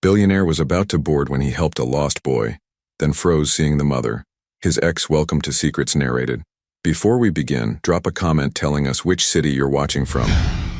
Billionaire was about to board when he helped a lost boy, then froze seeing the mother. His ex Welcome to Secrets narrated. Before we begin, drop a comment telling us which city you're watching from.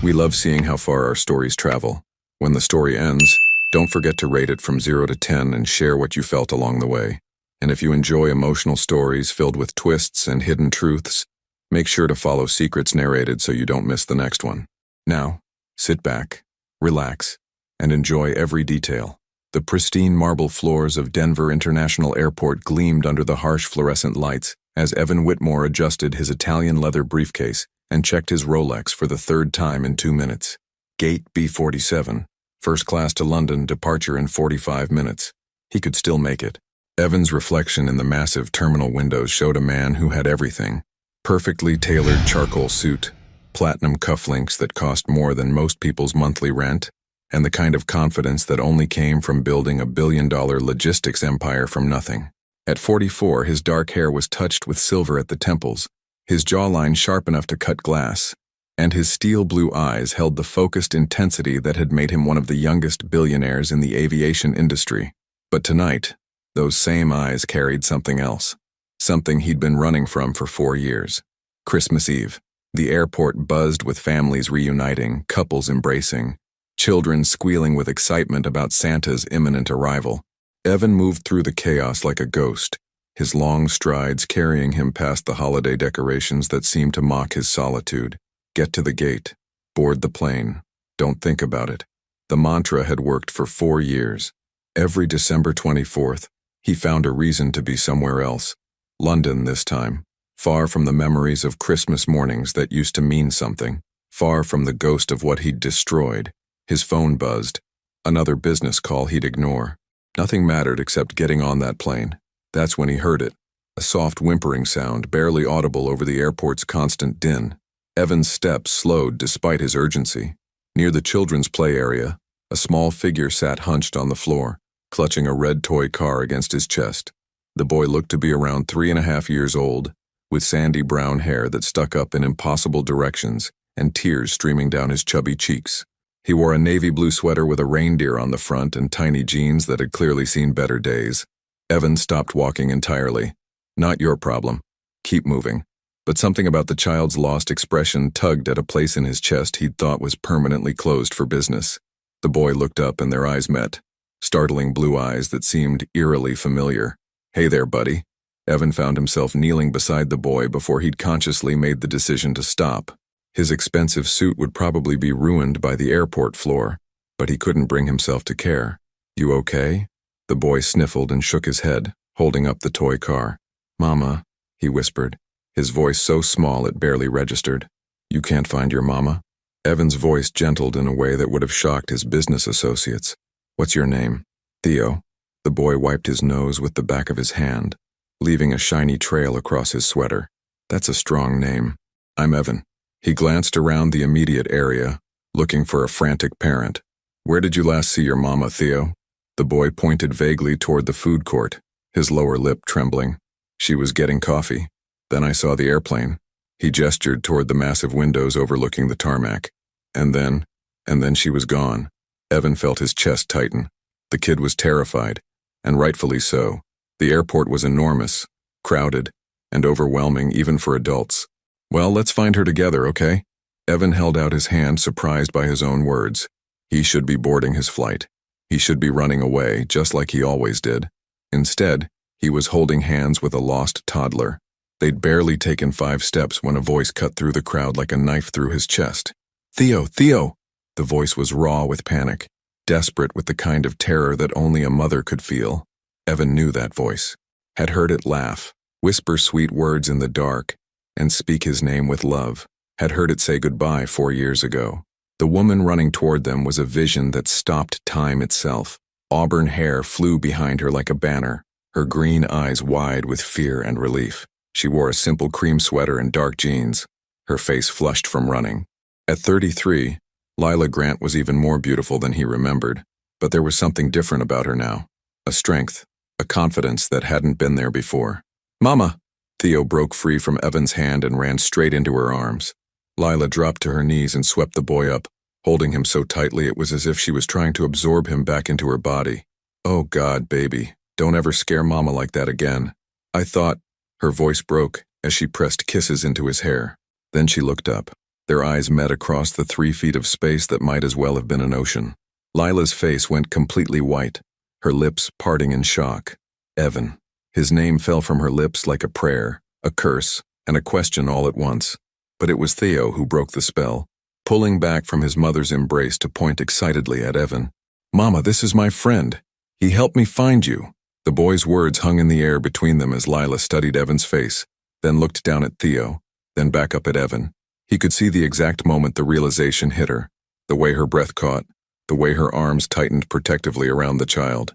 We love seeing how far our stories travel. When the story ends, don't forget to rate it from 0 to 10 and share what you felt along the way. And if you enjoy emotional stories filled with twists and hidden truths, make sure to follow Secrets Narrated so you don't miss the next one. Now, sit back, relax, and enjoy every detail. The pristine marble floors of Denver International Airport gleamed under the harsh fluorescent lights as Evan Whitmore adjusted his Italian leather briefcase and checked his Rolex for the third time in 2 minutes. Gate B47, first class to London, departure in 45 minutes. He could still make it. Evan's reflection in the massive terminal windows showed a man who had everything. Perfectly tailored charcoal suit, platinum cufflinks that cost more than most people's monthly rent, and the kind of confidence that only came from building a billion-dollar logistics empire from nothing. At 44, his dark hair was touched with silver at the temples, his jawline sharp enough to cut glass, and his steel blue eyes held the focused intensity that had made him one of the youngest billionaires in the aviation industry. But tonight, those same eyes carried something else, something he'd been running from for 4 years. Christmas Eve. The airport buzzed with families reuniting, couples embracing, children squealing with excitement about Santa's imminent arrival. Evan moved through the chaos like a ghost, his long strides carrying him past the holiday decorations that seemed to mock his solitude. Get to the gate. Board the plane. Don't think about it. The mantra had worked for 4 years. Every December 24th, he found a reason to be somewhere else. London this time. Far from the memories of Christmas mornings that used to mean something. Far from the ghost of what he'd destroyed. His phone buzzed. Another business call he'd ignore. Nothing mattered except getting on that plane. That's when he heard it. A soft whimpering sound, barely audible over the airport's constant din. Evan's steps slowed despite his urgency. Near the children's play area, a small figure sat hunched on the floor, clutching a red toy car against his chest. The boy looked to be around 3.5 years old, with sandy brown hair that stuck up in impossible directions and tears streaming down his chubby cheeks. He wore a navy blue sweater with a reindeer on the front and tiny jeans that had clearly seen better days. Evan stopped walking entirely. Not your problem. Keep moving. But something about the child's lost expression tugged at a place in his chest he'd thought was permanently closed for business. The boy looked up and their eyes met. Startling blue eyes that seemed eerily familiar. Hey there, buddy. Evan found himself kneeling beside the boy before he'd consciously made the decision to stop. His expensive suit would probably be ruined by the airport floor, but he couldn't bring himself to care. You okay? The boy sniffled and shook his head, holding up the toy car. Mama, he whispered, his voice so small it barely registered. You can't find your mama? Evan's voice gentled in a way that would have shocked his business associates. What's your name? Theo. The boy wiped his nose with the back of his hand, leaving a shiny trail across his sweater. That's a strong name. I'm Evan. He glanced around the immediate area, looking for a frantic parent. Where did you last see your mama, Theo? The boy pointed vaguely toward the food court, his lower lip trembling. She was getting coffee. Then I saw the airplane. He gestured toward the massive windows overlooking the tarmac. And then she was gone. Evan felt his chest tighten. The kid was terrified, and rightfully so. The airport was enormous, crowded, and overwhelming even for adults. Well, let's find her together, okay? Evan held out his hand, surprised by his own words. He should be boarding his flight. He should be running away, just like he always did. Instead, he was holding hands with a lost toddler. They'd barely taken 5 steps when a voice cut through the crowd like a knife through his chest. Theo, Theo! The voice was raw with panic, desperate with the kind of terror that only a mother could feel. Evan knew that voice, had heard it laugh, whisper sweet words in the dark, and speak his name with love, had heard it say goodbye 4 years ago. The woman running toward them was a vision that stopped time itself. Auburn hair flew behind her like a banner, her green eyes wide with fear and relief. She wore a simple cream sweater and dark jeans, her face flushed from running. At 33, Lila Grant was even more beautiful than he remembered, but there was something different about her now. A strength, a confidence that hadn't been there before. Mama! Theo broke free from Evan's hand and ran straight into her arms. Lila dropped to her knees and swept the boy up. holding him so tightly it was as if she was trying to absorb him back into her body. "Oh God, baby, don't ever scare Mama like that again. I thought—" Her voice broke as she pressed kisses into his hair. Then she looked up. Their eyes met across the 3 feet of space that might as well have been an ocean. Lila's face went completely white, her lips parting in shock. Evan. His name fell from her lips like a prayer, a curse, and a question all at once. But it was Theo who broke the spell, pulling back from his mother's embrace to point excitedly at Evan. "Mama, this is my friend. He helped me find you." The boy's words hung in the air between them as Lila studied Evan's face, then looked down at Theo, then back up at Evan. He could see the exact moment the realization hit her, the way her breath caught, the way her arms tightened protectively around the child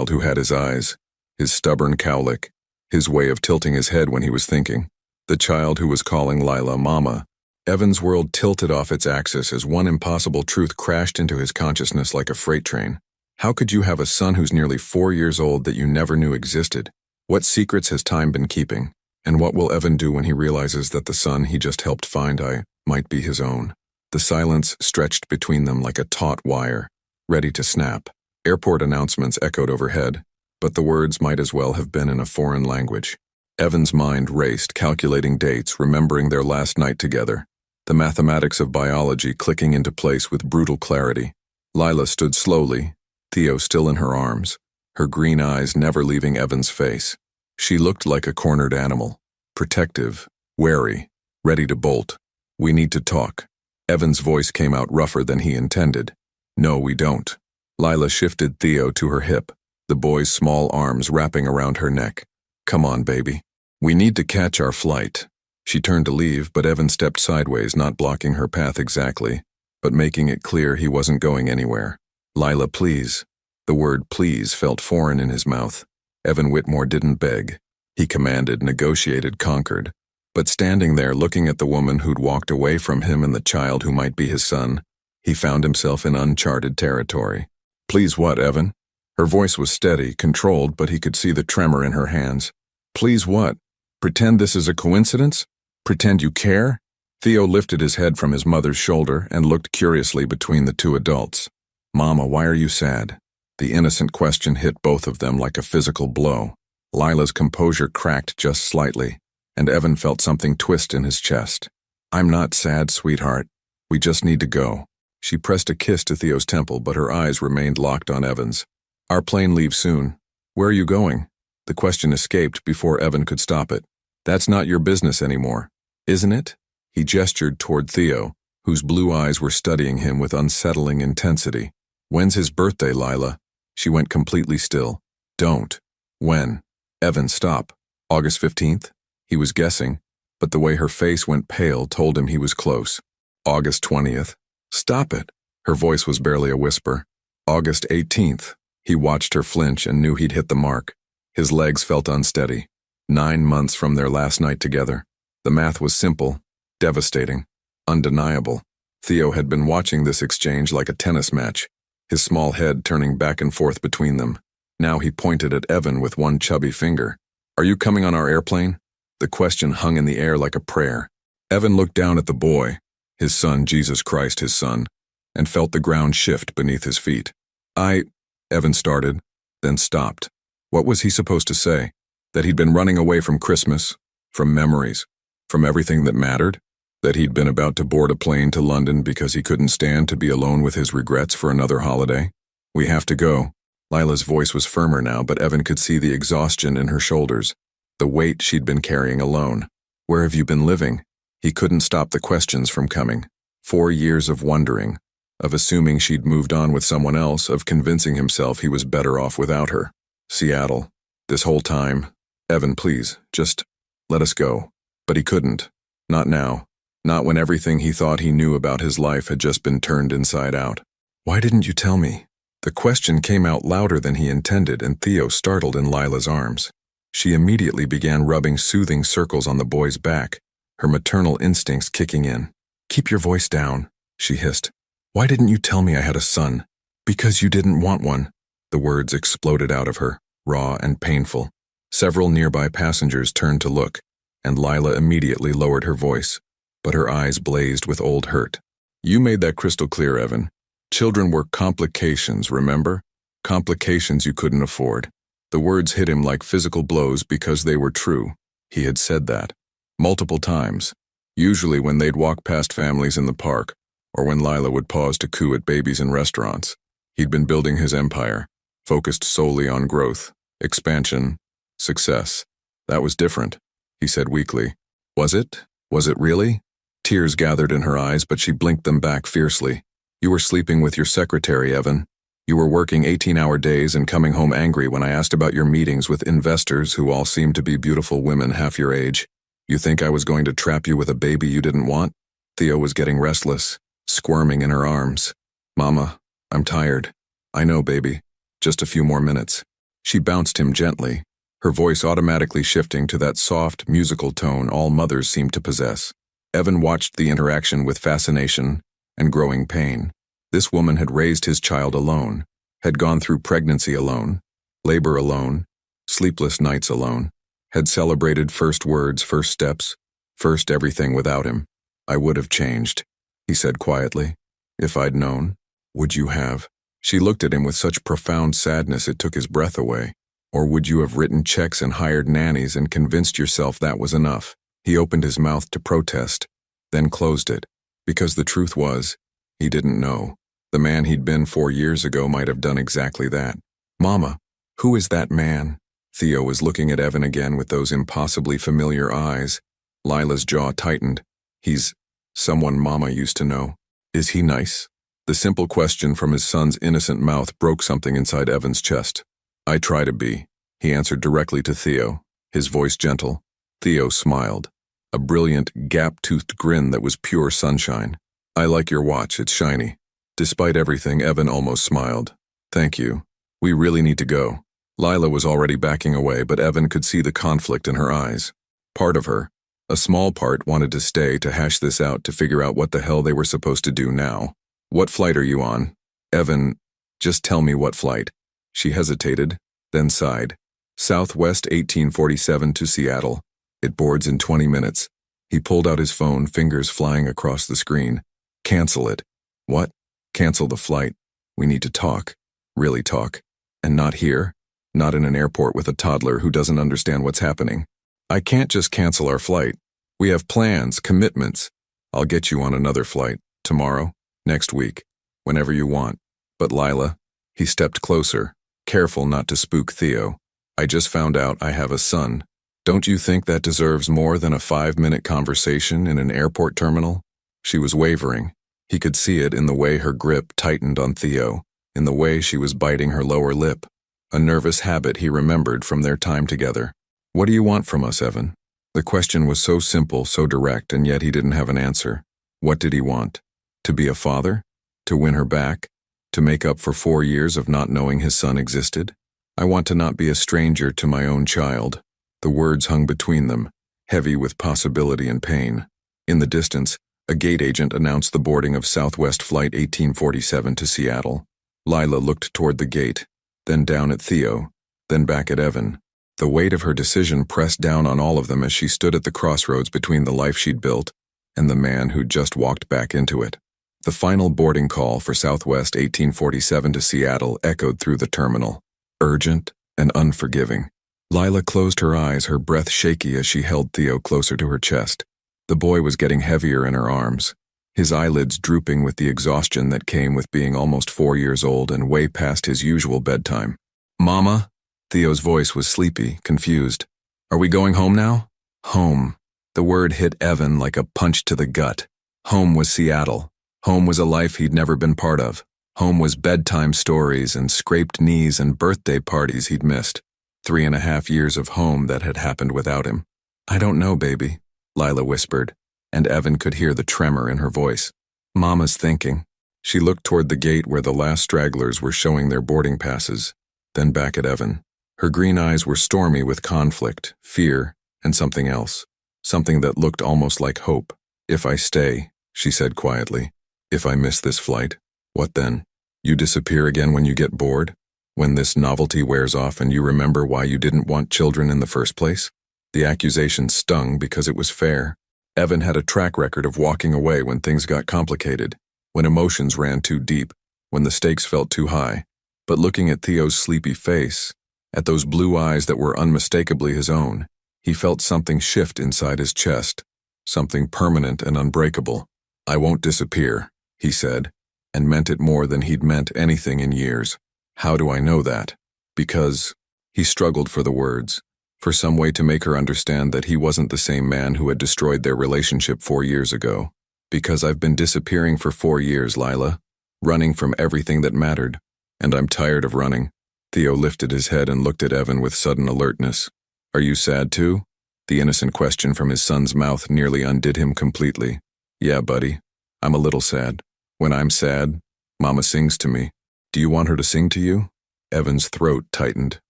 who had his eyes, his stubborn cowlick, his way of tilting his head when he was thinking, the child who was calling Lila Mama. Evan's world tilted off its axis as one impossible truth crashed into his consciousness like a freight train. How could you have a son who's nearly 4 years old that you never knew existed? What secrets has time been keeping? And what will Evan do when he realizes that the son he just helped find might be his own? The silence stretched between them like a taut wire, ready to snap. Airport announcements echoed overhead, but the words might as well have been in a foreign language. Evan's mind raced, calculating dates, remembering their last night together, the mathematics of biology clicking into place with brutal clarity. Lila stood slowly, Theo still in her arms, her green eyes never leaving Evan's face. She looked like a cornered animal, protective, wary, ready to bolt. "We need to talk." Evan's voice came out rougher than he intended. "No, we don't." Lila shifted Theo to her hip, the boy's small arms wrapping around her neck. "Come on, baby. We need to catch our flight." She turned to leave, but Evan stepped sideways, not blocking her path exactly, but making it clear he wasn't going anywhere. "Lila, please." The word please felt foreign in his mouth. Evan Whitmore didn't beg. He commanded, negotiated, conquered. But standing there looking at the woman who'd walked away from him and the child who might be his son, he found himself in uncharted territory. "Please what, Evan?" Her voice was steady, controlled, but he could see the tremor in her hands. "Please what? Pretend this is a coincidence? Pretend you care?" Theo lifted his head from his mother's shoulder and looked curiously between the two adults. "Mama, why are you sad?" The innocent question hit both of them like a physical blow. Lila's composure cracked just slightly, and Evan felt something twist in his chest. "I'm not sad, sweetheart. We just need to go." She pressed a kiss to Theo's temple, but her eyes remained locked on Evan's. "Our plane leaves soon. Where are you going?" The question escaped before Evan could stop it. "That's not your business anymore, isn't it?" He gestured toward Theo, whose blue eyes were studying him with unsettling intensity. "When's his birthday, Lila?" She went completely still. "Don't." "When?" "Evan, stop." "August 15th? He was guessing, but the way her face went pale told him he was close. "August 20th. "Stop it." Her voice was barely a whisper. "August 18th. He watched her flinch and knew he'd hit the mark. His legs felt unsteady. 9 months from their last night together. The math was simple, devastating, undeniable. Theo had been watching this exchange like a tennis match, his small head turning back and forth between them. Now he pointed at Evan with one chubby finger. "Are you coming on our airplane?" The question hung in the air like a prayer. Evan looked down at the boy, his son, Jesus Christ, his son, and felt the ground shift beneath his feet. Evan started, then stopped. What was he supposed to say? That he'd been running away from Christmas, from memories, from everything that mattered? That he'd been about to board a plane to London because he couldn't stand to be alone with his regrets for another holiday? "We have to go." Lila's voice was firmer now, but Evan could see the exhaustion in her shoulders, the weight she'd been carrying alone. "Where have you been living?" He couldn't stop the questions from coming. 4 years of wondering, of assuming she'd moved on with someone else, of convincing himself he was better off without her. Seattle. This whole time. "Evan, please, just let us go." But he couldn't. Not now. Not when everything he thought he knew about his life had just been turned inside out. "Why didn't you tell me?" The question came out louder than he intended, and Theo startled in Lila's arms. She immediately began rubbing soothing circles on the boy's back, her maternal instincts kicking in. "Keep your voice down," she hissed. "Why didn't you tell me I had a son?" "Because you didn't want one." The words exploded out of her, raw and painful. Several nearby passengers turned to look, and Lila immediately lowered her voice, but her eyes blazed with old hurt. You made that crystal clear, Evan. Children were complications, remember? Complications you couldn't afford. The words hit him like physical blows because they were true. He had said that. Multiple times. Usually when they'd walk past families in the park, or when Lila would pause to coo at babies in restaurants. He'd been building his empire, focused solely on growth, expansion, success. That was different, he said weakly. Was it? Was it really? Tears gathered in her eyes, but she blinked them back fiercely. You were sleeping with your secretary, Evan. You were working 18-hour days and coming home angry when I asked about your meetings with investors who all seemed to be beautiful women half your age. You think I was going to trap you with a baby you didn't want? Theo was getting restless, squirming in her arms. Mama, I'm tired. I know, baby. Just a few more minutes. She bounced him gently, her voice automatically shifting to that soft, musical tone all mothers seem to possess. Evan watched the interaction with fascination and growing pain. This woman had raised his child alone, had gone through pregnancy alone, labor alone, sleepless nights alone, had celebrated first words, first steps, first everything without him. I would have changed, he said quietly. If I'd known. Would you have? She looked at him with such profound sadness it took his breath away. Or would you have written checks and hired nannies and convinced yourself that was enough? He opened his mouth to protest, then closed it, because the truth was, he didn't know. The man he'd been 4 years ago might have done exactly that. Mama, who is that man? Theo was looking at Evan again with those impossibly familiar eyes. Lila's jaw tightened. He's someone Mama used to know. Is he nice? The simple question from his son's innocent mouth broke something inside Evan's chest. I try to be, he answered directly to Theo, his voice gentle. Theo smiled, a brilliant, gap-toothed grin that was pure sunshine. I like your watch, it's shiny. Despite everything, Evan almost smiled. Thank you. We really need to go. Lila was already backing away, but Evan could see the conflict in her eyes. Part of her, a small part, wanted to stay to hash this out to figure out what the hell they were supposed to do now. What flight are you on? Evan, just tell me what flight. She hesitated, then sighed. Southwest 1847 to Seattle. It boards in 20 minutes. He pulled out his phone, fingers flying across the screen. Cancel it. What? Cancel the flight. We need to talk. Really talk. And not here. Not in an airport with a toddler who doesn't understand what's happening. I can't just cancel our flight. We have plans, commitments. I'll get you on another flight. Tomorrow. Next week. Whenever you want. But Lila, he stepped closer, careful not to spook Theo. I just found out I have a son. Don't you think that deserves more than a 5-minute conversation in an airport terminal? She was wavering. He could see it in the way her grip tightened on Theo, in the way she was biting her lower lip. A nervous habit he remembered from their time together. What do you want from us, Evan? The question was so simple, so direct, and yet he didn't have an answer. What did he want? To be a father? To win her back? To make up for 4 years of not knowing his son existed? I want to not be a stranger to my own child. The words hung between them, heavy with possibility and pain. In the distance, a gate agent announced the boarding of Southwest Flight 1847 to Seattle. Lila looked toward the gate, then down at Theo, then back at Evan. The weight of her decision pressed down on all of them as she stood at the crossroads between the life she'd built and the man who'd just walked back into it. The final boarding call for Southwest 1847 to Seattle echoed through the terminal, urgent and unforgiving. Lila closed her eyes, her breath shaky as she held Theo closer to her chest. The boy was getting heavier in her arms, his eyelids drooping with the exhaustion that came with being almost 4 years old and way past his usual bedtime. Mama? Theo's voice was sleepy, confused. Are we going home now? Home. The word hit Evan like a punch to the gut. Home was Seattle. Home was a life he'd never been part of. Home was bedtime stories and scraped knees and birthday parties he'd missed. 3.5 years of home that had happened without him. I don't know, baby, Lila whispered, and Evan could hear the tremor in her voice. Mama's thinking. She looked toward the gate where the last stragglers were showing their boarding passes, then back at Evan. Her green eyes were stormy with conflict, fear, and something else. Something that looked almost like hope. If I stay, she said quietly. If I miss this flight, what then? You disappear again when you get bored? When this novelty wears off and you remember why you didn't want children in the first place? The accusation stung because it was fair. Evan had a track record of walking away when things got complicated. when emotions ran too deep, when the stakes felt too high. But looking at Theo's sleepy face, at those blue eyes that were unmistakably his own, he felt something shift inside his chest, something permanent and unbreakable. "I won't disappear," he said, and meant it more than he'd meant anything in years. "How do I know that?" Because he struggled for the words, for some way to make her understand that he wasn't the same man who had destroyed their relationship 4 years ago. "Because I've been disappearing for 4 years, Lila, running from everything that mattered, and I'm tired of running." Theo lifted his head and looked at Evan with sudden alertness. "Are you sad too?" The innocent question from his son's mouth nearly undid him completely. "Yeah, buddy. I'm a little sad. When I'm sad, Mama sings to me." "Do you want her to sing to you?" Evan's throat tightened.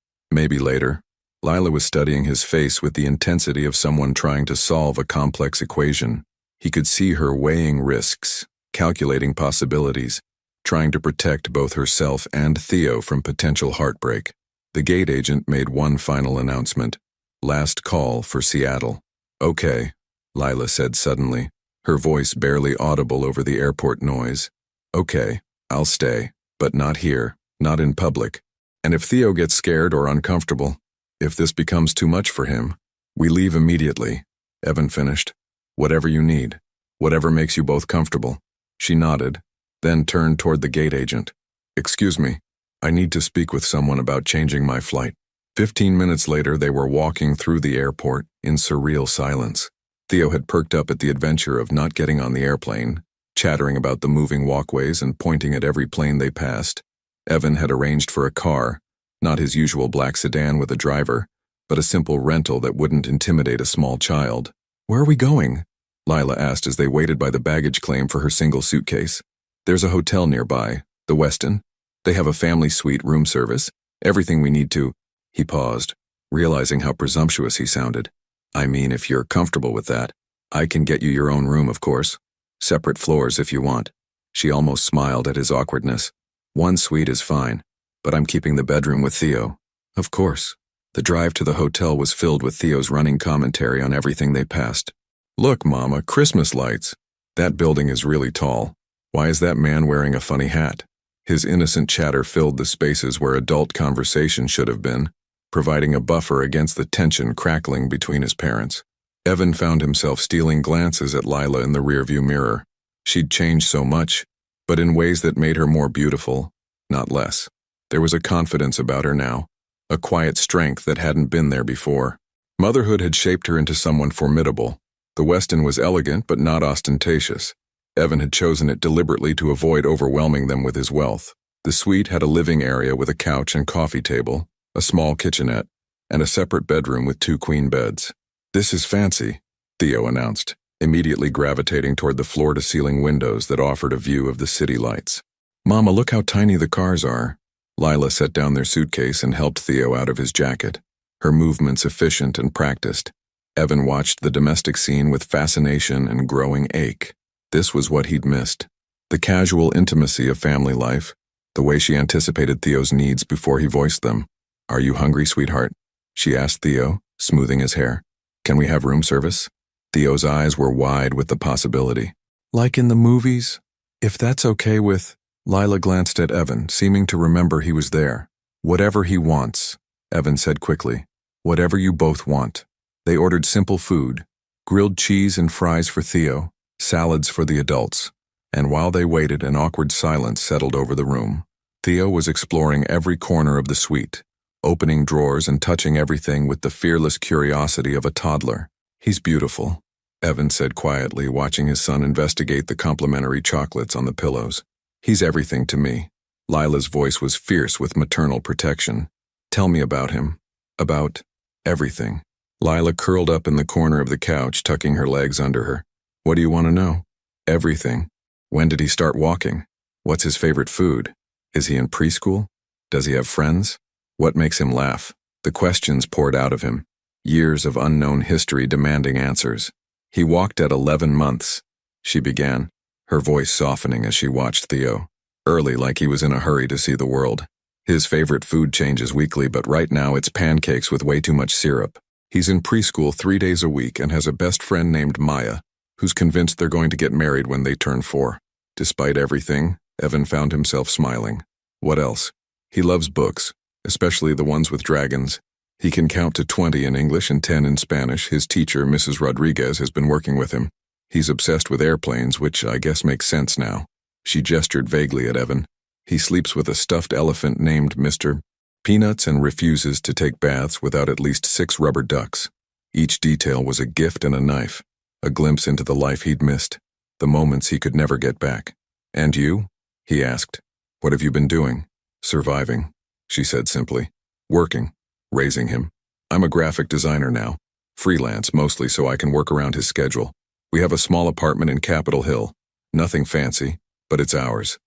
"Maybe later." Lila was studying his face with the intensity of someone trying to solve a complex equation. He could see her weighing risks, calculating possibilities, trying to protect both herself and Theo from potential heartbreak. The gate agent made one final announcement. "Last call for Seattle." "Okay," Lila said suddenly, her voice barely audible over the airport noise. "Okay, I'll stay, but not here, not in public. And if Theo gets scared or uncomfortable, if this becomes too much for him, we leave immediately," Evan finished. "Whatever you need, whatever makes you both comfortable." She nodded, then turned toward the gate agent. "Excuse me, I need to speak with someone about changing my flight." 15 minutes later, they were walking through the airport in surreal silence. Theo had perked up at the adventure of not getting on the airplane, chattering about the moving walkways and pointing at every plane they passed. Evan had arranged for a car, not his usual black sedan with a driver, but a simple rental that wouldn't intimidate a small child. "Where are we going?" Lila asked as they waited by the baggage claim for her single suitcase. "There's a hotel nearby, the Westin. They have a family suite room service, everything we need to—" He paused, realizing how presumptuous he sounded. "I mean, if you're comfortable with that, I can get you your own room, of course. Separate floors if you want." She almost smiled at his awkwardness. "One suite is fine, but I'm keeping the bedroom with Theo." "Of course." The drive to the hotel was filled with Theo's running commentary on everything they passed. "Look, Mama, Christmas lights. That building is really tall. Why is that man wearing a funny hat?" His innocent chatter filled the spaces where adult conversation should have been, providing a buffer against the tension crackling between his parents. Evan found himself stealing glances at Lila in the rearview mirror. She'd changed so much, but in ways that made her more beautiful, not less. There was a confidence about her now, a quiet strength that hadn't been there before. Motherhood had shaped her into someone formidable. The Westin was elegant but not ostentatious. Evan had chosen it deliberately to avoid overwhelming them with his wealth. The suite had a living area with a couch and coffee table, a small kitchenette, and a separate bedroom with 2 queen beds. "This is fancy," Theo announced, immediately gravitating toward the floor-to-ceiling windows that offered a view of the city lights. "Mama, look how tiny the cars are." Lila set down their suitcase and helped Theo out of his jacket, her movements efficient and practiced. Evan watched the domestic scene with fascination and growing ache. This was what he'd missed. The casual intimacy of family life, the way she anticipated Theo's needs before he voiced them. "Are you hungry, sweetheart?" she asked Theo, smoothing his hair. "Can we have room service?" Theo's eyes were wide with the possibility. "Like in the movies? If that's okay with—" Lila glanced at Evan, seeming to remember he was there. "Whatever he wants," Evan said quickly. "Whatever you both want." They ordered simple food, grilled cheese and fries for Theo, salads for the adults, and while they waited, an awkward silence settled over the room. Theo was exploring every corner of the suite, opening drawers and touching everything with the fearless curiosity of a toddler. "He's beautiful," Evan said quietly, watching his son investigate the complimentary chocolates on the pillows. "He's everything to me." Lila's voice was fierce with maternal protection. "Tell me about him. About everything." Lila curled up in the corner of the couch, tucking her legs under her. "What do you want to know?" "Everything. When did he start walking? What's his favorite food? Is he in preschool? Does he have friends? What makes him laugh?" The questions poured out of him, years of unknown history demanding answers. "He walked at 11 months, she began, her voice softening as she watched Theo. "Early, like he was in a hurry to see the world. His favorite food changes weekly, but right now it's pancakes with way too much syrup. He's in preschool 3 days a week and has a best friend named Maya, who's convinced they're going to get married when they turn 4. Despite everything, Evan found himself smiling. What else? He loves books, especially the ones with dragons. He can count to 20 in English and 10 in Spanish. His teacher, Mrs. Rodriguez, has been working with him. He's obsessed with airplanes, which I guess makes sense now. She gestured vaguely at Evan. He sleeps with a stuffed elephant named Mr. Peanuts and refuses to take baths without at least 6 rubber ducks. Each detail was a gift and a knife, a glimpse into the life he'd missed, the moments he could never get back. "And you?" he asked. "What have you been doing?" "Surviving," she said simply. "Working, raising him. I'm a graphic designer now, freelance mostly so I can work around his schedule. We have a small apartment in Capitol Hill. Nothing fancy, but it's ours."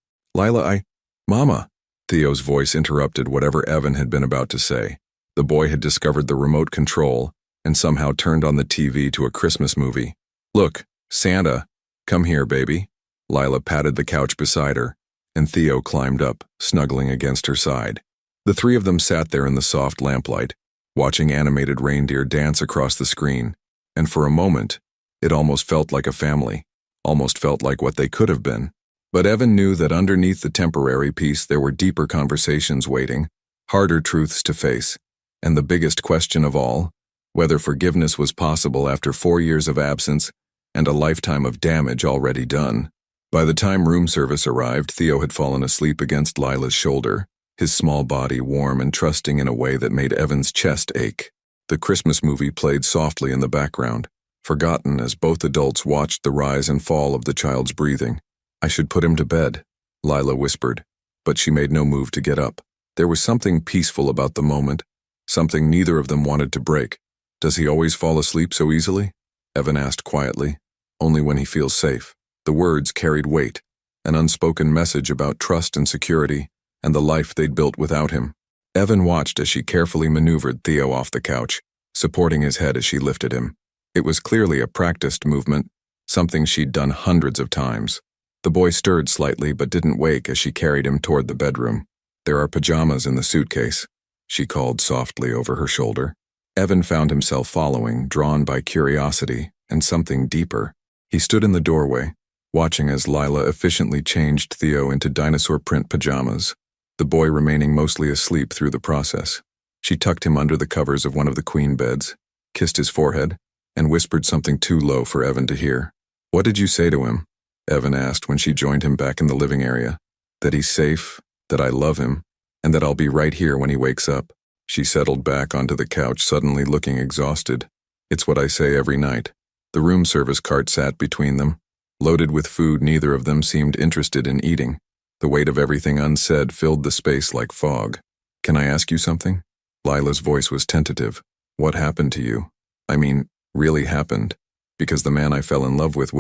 "Mama." Theo's voice interrupted whatever Evan had been about to say. The boy had discovered the remote control and somehow turned on the TV to a Christmas movie. "Look, Santa. Come here, baby." Lila patted the couch beside her, and Theo climbed up, snuggling against her side. The three of them sat there in the soft lamplight, watching animated reindeer dance across the screen, and for a moment, it almost felt like a family, almost felt like what they could have been. But Evan knew that underneath the temporary peace there were deeper conversations waiting, harder truths to face, and the biggest question of all, whether forgiveness was possible after 4 years of absence and a lifetime of damage already done. By the time room service arrived, Theo had fallen asleep against Lila's shoulder, his small body warm and trusting in a way that made Evan's chest ache. The Christmas movie played softly in the background, forgotten as both adults watched the rise and fall of the child's breathing. "I should put him to bed," Lila whispered, but she made no move to get up. There was something peaceful about the moment, something neither of them wanted to break. "Does he always fall asleep so easily?" Evan asked quietly. "Only when he feels safe." The words carried weight, an unspoken message about trust and security, and the life they'd built without him. Evan watched as she carefully maneuvered Theo off the couch, supporting his head as she lifted him. It was clearly a practiced movement, something she'd done hundreds of times. The boy stirred slightly but didn't wake as she carried him toward the bedroom. "There are pajamas in the suitcase," she called softly over her shoulder. Evan found himself following, drawn by curiosity and something deeper. He stood in the doorway, watching as Lila efficiently changed Theo into dinosaur print pajamas, the boy remaining mostly asleep through the process. She tucked him under the covers of one of the queen beds, kissed his forehead, and whispered something too low for Evan to hear. "What did you say to him?" Evan asked when she joined him back in the living area. "That he's safe, that I love him, and that I'll be right here when he wakes up." She settled back onto the couch, suddenly looking exhausted. "It's what I say every night." The room service cart sat between them, loaded with food neither of them seemed interested in eating. The weight of everything unsaid filled the space like fog. "Can I ask you something?" Lila's voice was tentative. "What happened to you? I mean, really happened? Because the man I fell in love with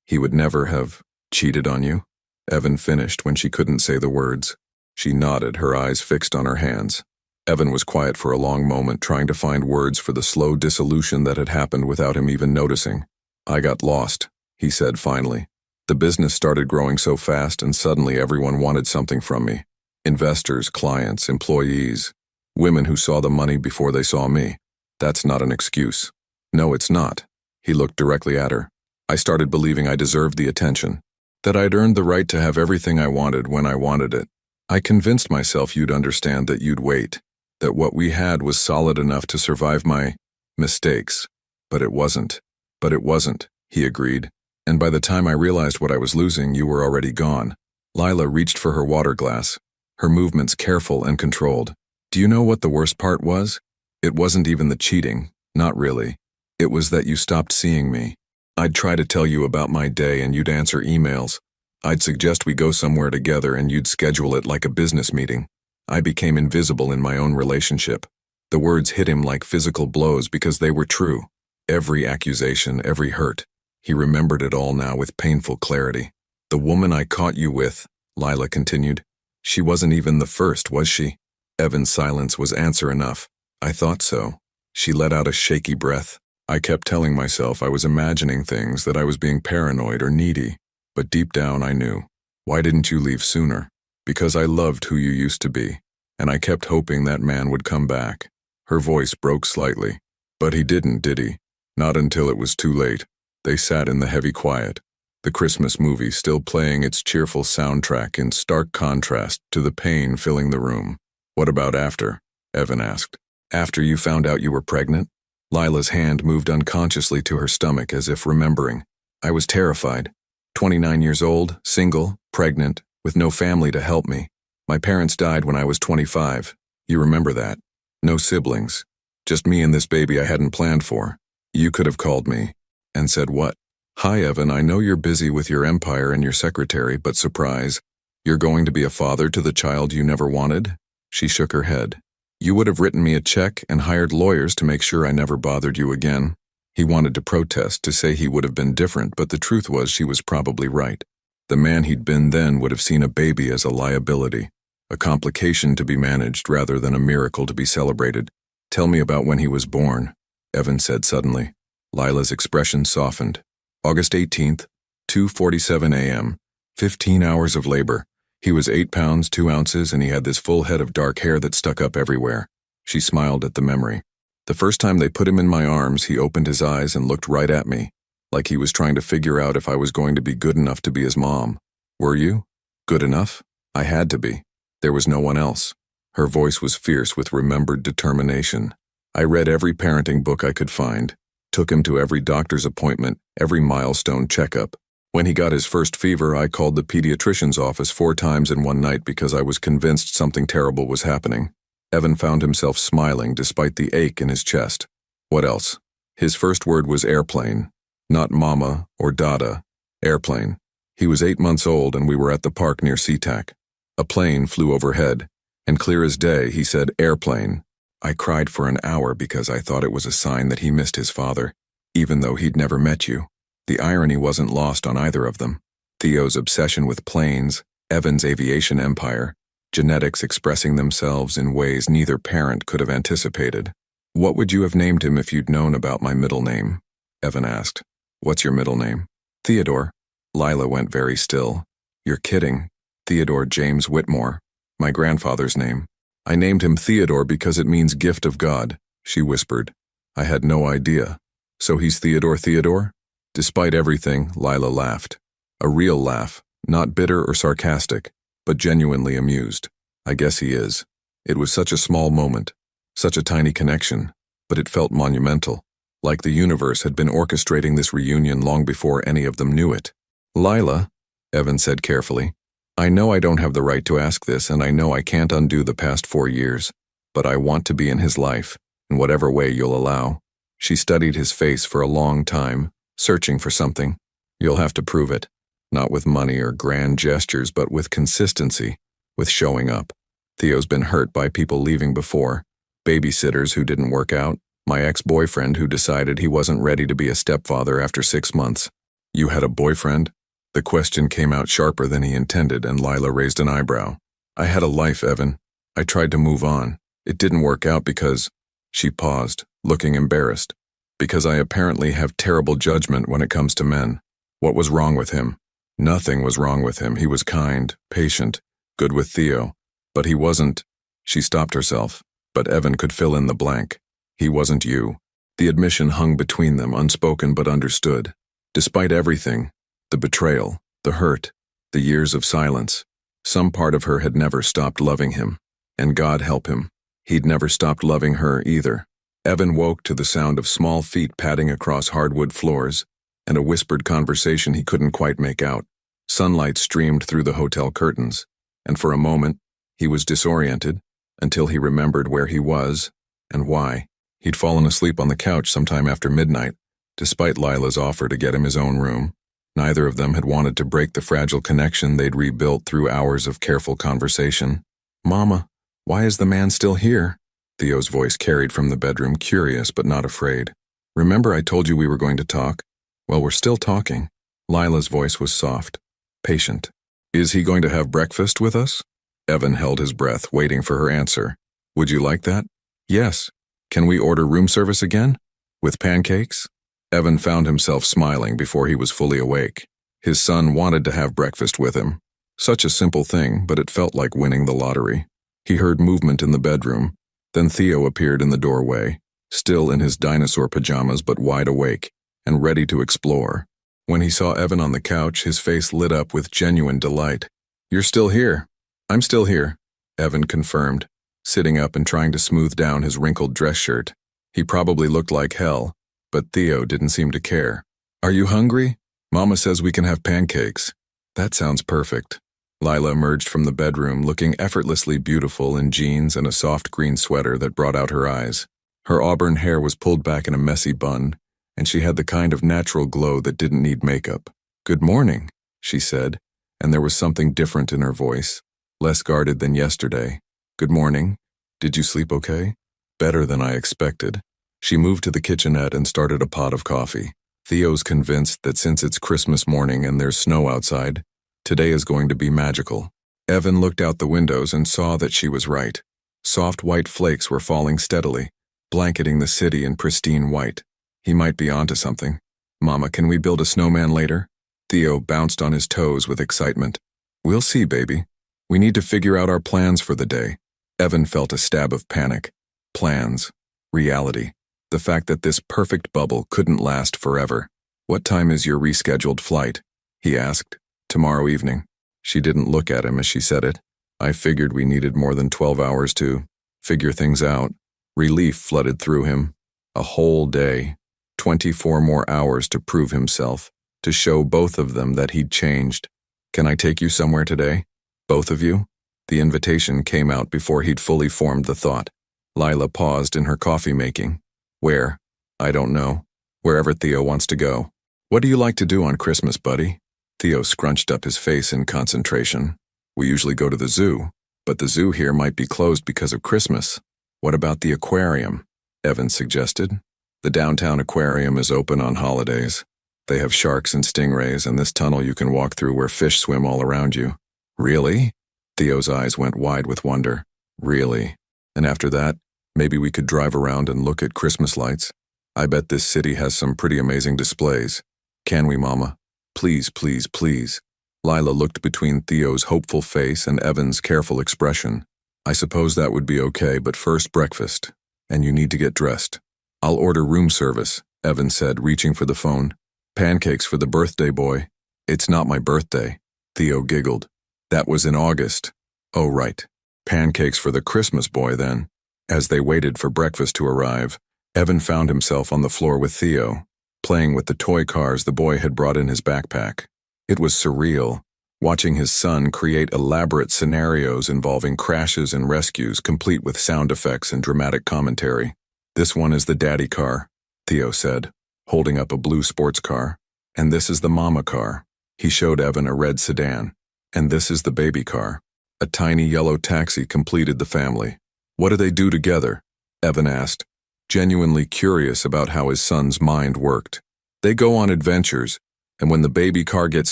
he would never have cheated on you?" Evan finished when she couldn't say the words. She nodded, her eyes fixed on her hands. Evan was quiet for a long moment, trying to find words for the slow dissolution that had happened without him even noticing. "I got lost," he said finally. "The business started growing so fast and suddenly everyone wanted something from me. Investors, clients, employees, women who saw the money before they saw me. That's not an excuse." "No, it's not." He looked directly at her. "I started believing I deserved the attention, that I'd earned the right to have everything I wanted when I wanted it. I convinced myself you'd understand, that you'd wait, that what we had was solid enough to survive my mistakes. But it wasn't." "But it wasn't," he agreed. "And by the time I realized what I was losing, you were already gone." Lila reached for her water glass, her movements careful and controlled. "Do you know what the worst part was? It wasn't even the cheating, not really. It was that you stopped seeing me. I'd try to tell you about my day and you'd answer emails. I'd suggest we go somewhere together and you'd schedule it like a business meeting. I became invisible in my own relationship." The words hit him like physical blows because they were true. Every accusation, every hurt. He remembered it all now with painful clarity. "The woman I caught you with," Lila continued. "She wasn't even the first, was she?" Evan's silence was answer enough. "I thought so." She let out a shaky breath. "I kept telling myself I was imagining things, that I was being paranoid or needy. But deep down I knew. Why didn't you leave sooner? Because I loved who you used to be, and I kept hoping that man would come back." Her voice broke slightly. "But he didn't, did he? Not until it was too late." They sat in the heavy quiet, the Christmas movie still playing its cheerful soundtrack in stark contrast to the pain filling the room. "What about after?" Evan asked. "After you found out you were pregnant?" Lila's hand moved unconsciously to her stomach as if remembering. "I was terrified. 29 years old, single, pregnant, with no family to help me. My parents died when I was 25. You remember that? No siblings. Just me and this baby I hadn't planned for. You could have called me." And said what? "Hi, Evan, I know you're busy with your empire and your secretary, but surprise, you're going to be a father to the child you never wanted?" She shook her head. "You would have written me a check and hired lawyers to make sure I never bothered you again." He wanted to protest, to say he would have been different, but the truth was she was probably right. The man he'd been then would have seen a baby as a liability, a complication to be managed rather than a miracle to be celebrated. "Tell me about when he was born," Evan said suddenly. Lila's expression softened. "August 18th, 2:47 a.m., 15 hours of labor. He was 8 pounds, 2 ounces, and he had this full head of dark hair that stuck up everywhere." She smiled at the memory. "The first time they put him in my arms, he opened his eyes and looked right at me, like he was trying to figure out if I was going to be good enough to be his mom. Were you? Good enough? I had to be. There was no one else." Her voice was fierce with remembered determination. "I read every parenting book I could find, took him to every doctor's appointment, every milestone checkup. When he got his first fever, I called the pediatrician's office 4 times in one night because I was convinced something terrible was happening." Evan found himself smiling despite the ache in his chest. "What else?" "His first word was airplane. Not mama or dada. Airplane. He was 8 months old and we were at the park near SeaTac. A plane flew overhead, and clear as day he said airplane. I cried for an hour because I thought it was a sign that he missed his father, even though he'd never met you." The irony wasn't lost on either of them. Theo's obsession with planes, Evan's aviation empire, genetics expressing themselves in ways neither parent could have anticipated. "What would you have named him if you'd known about my middle name?" Evan asked. "What's your middle name?" "Theodore." Lila went very still. "You're kidding. Theodore James Whitmore. My grandfather's name. I named him Theodore because it means gift of God," she whispered. "I had no idea. So he's Theodore? Despite everything, Lila laughed. A real laugh, not bitter or sarcastic, but genuinely amused. "I guess he is. It was such a small moment, such a tiny connection, but it felt monumental, like the universe had been orchestrating this reunion long before any of them knew it." "Lila," Evan said carefully, "I know I don't have the right to ask this, and I know I can't undo the past 4 years, but I want to be in his life, in whatever way you'll allow." She studied his face for a long time, searching for something. "You'll have to prove it. Not with money or grand gestures, but with consistency, with showing up. Theo's been hurt by people leaving before. Babysitters who didn't work out, my ex-boyfriend who decided he wasn't ready to be a stepfather after 6 months." "You had a boyfriend?" The question came out sharper than he intended, and Lila raised an eyebrow. "I had a life, Evan. I tried to move on. It didn't work out because—" She paused, looking embarrassed. "Because I apparently have terrible judgment when it comes to men. What was wrong with him?" "Nothing was wrong with him. He was kind, patient, good with Theo. But he wasn't—" She stopped herself, but Evan could fill in the blank. "He wasn't you." The admission hung between them, unspoken but understood. Despite everything, the betrayal, the hurt, the years of silence, some part of her had never stopped loving him. And God help him, he'd never stopped loving her either. Evan woke to the sound of small feet padding across hardwood floors, and a whispered conversation he couldn't quite make out. Sunlight streamed through the hotel curtains, and for a moment, he was disoriented, until he remembered where he was, and why. He'd fallen asleep on the couch sometime after midnight, despite Lila's offer to get him his own room. Neither of them had wanted to break the fragile connection they'd rebuilt through hours of careful conversation. "Mama, why is the man still here?" Theo's voice carried from the bedroom, curious but not afraid. "Remember I told you we were going to talk? Well, we're still talking." Lila's voice was soft, patient. "Is he going to have breakfast with us?" Evan held his breath, waiting for her answer. "Would you like that?" "Yes. Can we order room service again? With pancakes?" Evan found himself smiling before he was fully awake. His son wanted to have breakfast with him. Such a simple thing, but it felt like winning the lottery. He heard movement in the bedroom. Then Theo appeared in the doorway, still in his dinosaur pajamas but wide awake, and ready to explore. When he saw Evan on the couch, his face lit up with genuine delight. "You're still here." "I'm still here," Evan confirmed, sitting up and trying to smooth down his wrinkled dress shirt. He probably looked like hell, but Theo didn't seem to care. "Are you hungry? Mama says we can have pancakes." "That sounds perfect." Lila emerged from the bedroom looking effortlessly beautiful in jeans and a soft green sweater that brought out her eyes. Her auburn hair was pulled back in a messy bun, and she had the kind of natural glow that didn't need makeup. "Good morning," she said, and there was something different in her voice, less guarded than yesterday. "Good morning. Did you sleep okay?" "Better than I expected." She moved to the kitchenette and started a pot of coffee. Theo's convinced that since it's Christmas morning and there's snow outside, today is going to be magical. Evan looked out the windows and saw that she was right. Soft white flakes were falling steadily, blanketing the city in pristine white. He might be onto something. "Mama, can we build a snowman later?" Theo bounced on his toes with excitement. "We'll see, baby. We need to figure out our plans for the day." Evan felt a stab of panic. Plans. Reality. The fact that this perfect bubble couldn't last forever. "What time is your rescheduled flight?" he asked. "Tomorrow evening." She didn't look at him as she said it. "I figured we needed more than 12 hours to figure things out." Relief flooded through him. A whole day. 24 more hours to prove himself, to show both of them that he'd changed. "Can I take you somewhere today? Both of you?" The invitation came out before he'd fully formed the thought. Lila paused in her coffee making. "Where?" "I don't know. Wherever Theo wants to go." "What do you like to do on Christmas, buddy?" Theo scrunched up his face in concentration. "We usually go to the zoo, but the zoo here might be closed because of Christmas." "What about the aquarium?" Evan suggested. "The downtown aquarium is open on holidays. They have sharks and stingrays and this tunnel you can walk through where fish swim all around you." "Really?" Theo's eyes went wide with wonder. "Really? And after that, maybe we could drive around and look at Christmas lights. I bet this city has some pretty amazing displays. Can we, Mama? Please, please, please." Lila looked between Theo's hopeful face and Evan's careful expression. "I suppose that would be okay, but first breakfast. And you need to get dressed." "I'll order room service," Evan said, reaching for the phone. "Pancakes for the birthday boy." "It's not my birthday." Theo giggled. "That was in August." "Oh, right. Pancakes for the Christmas boy, then." As they waited for breakfast to arrive, Evan found himself on the floor with Theo, playing with the toy cars the boy had brought in his backpack. It was surreal, watching his son create elaborate scenarios involving crashes and rescues complete with sound effects and dramatic commentary. "This one is the daddy car," Theo said, holding up a blue sports car. "And this is the mama car." He showed Evan a red sedan. "And this is the baby car." A tiny yellow taxi completed the family. "What do they do together?" Evan asked, genuinely curious about how his son's mind worked. "They go on adventures, and when the baby car gets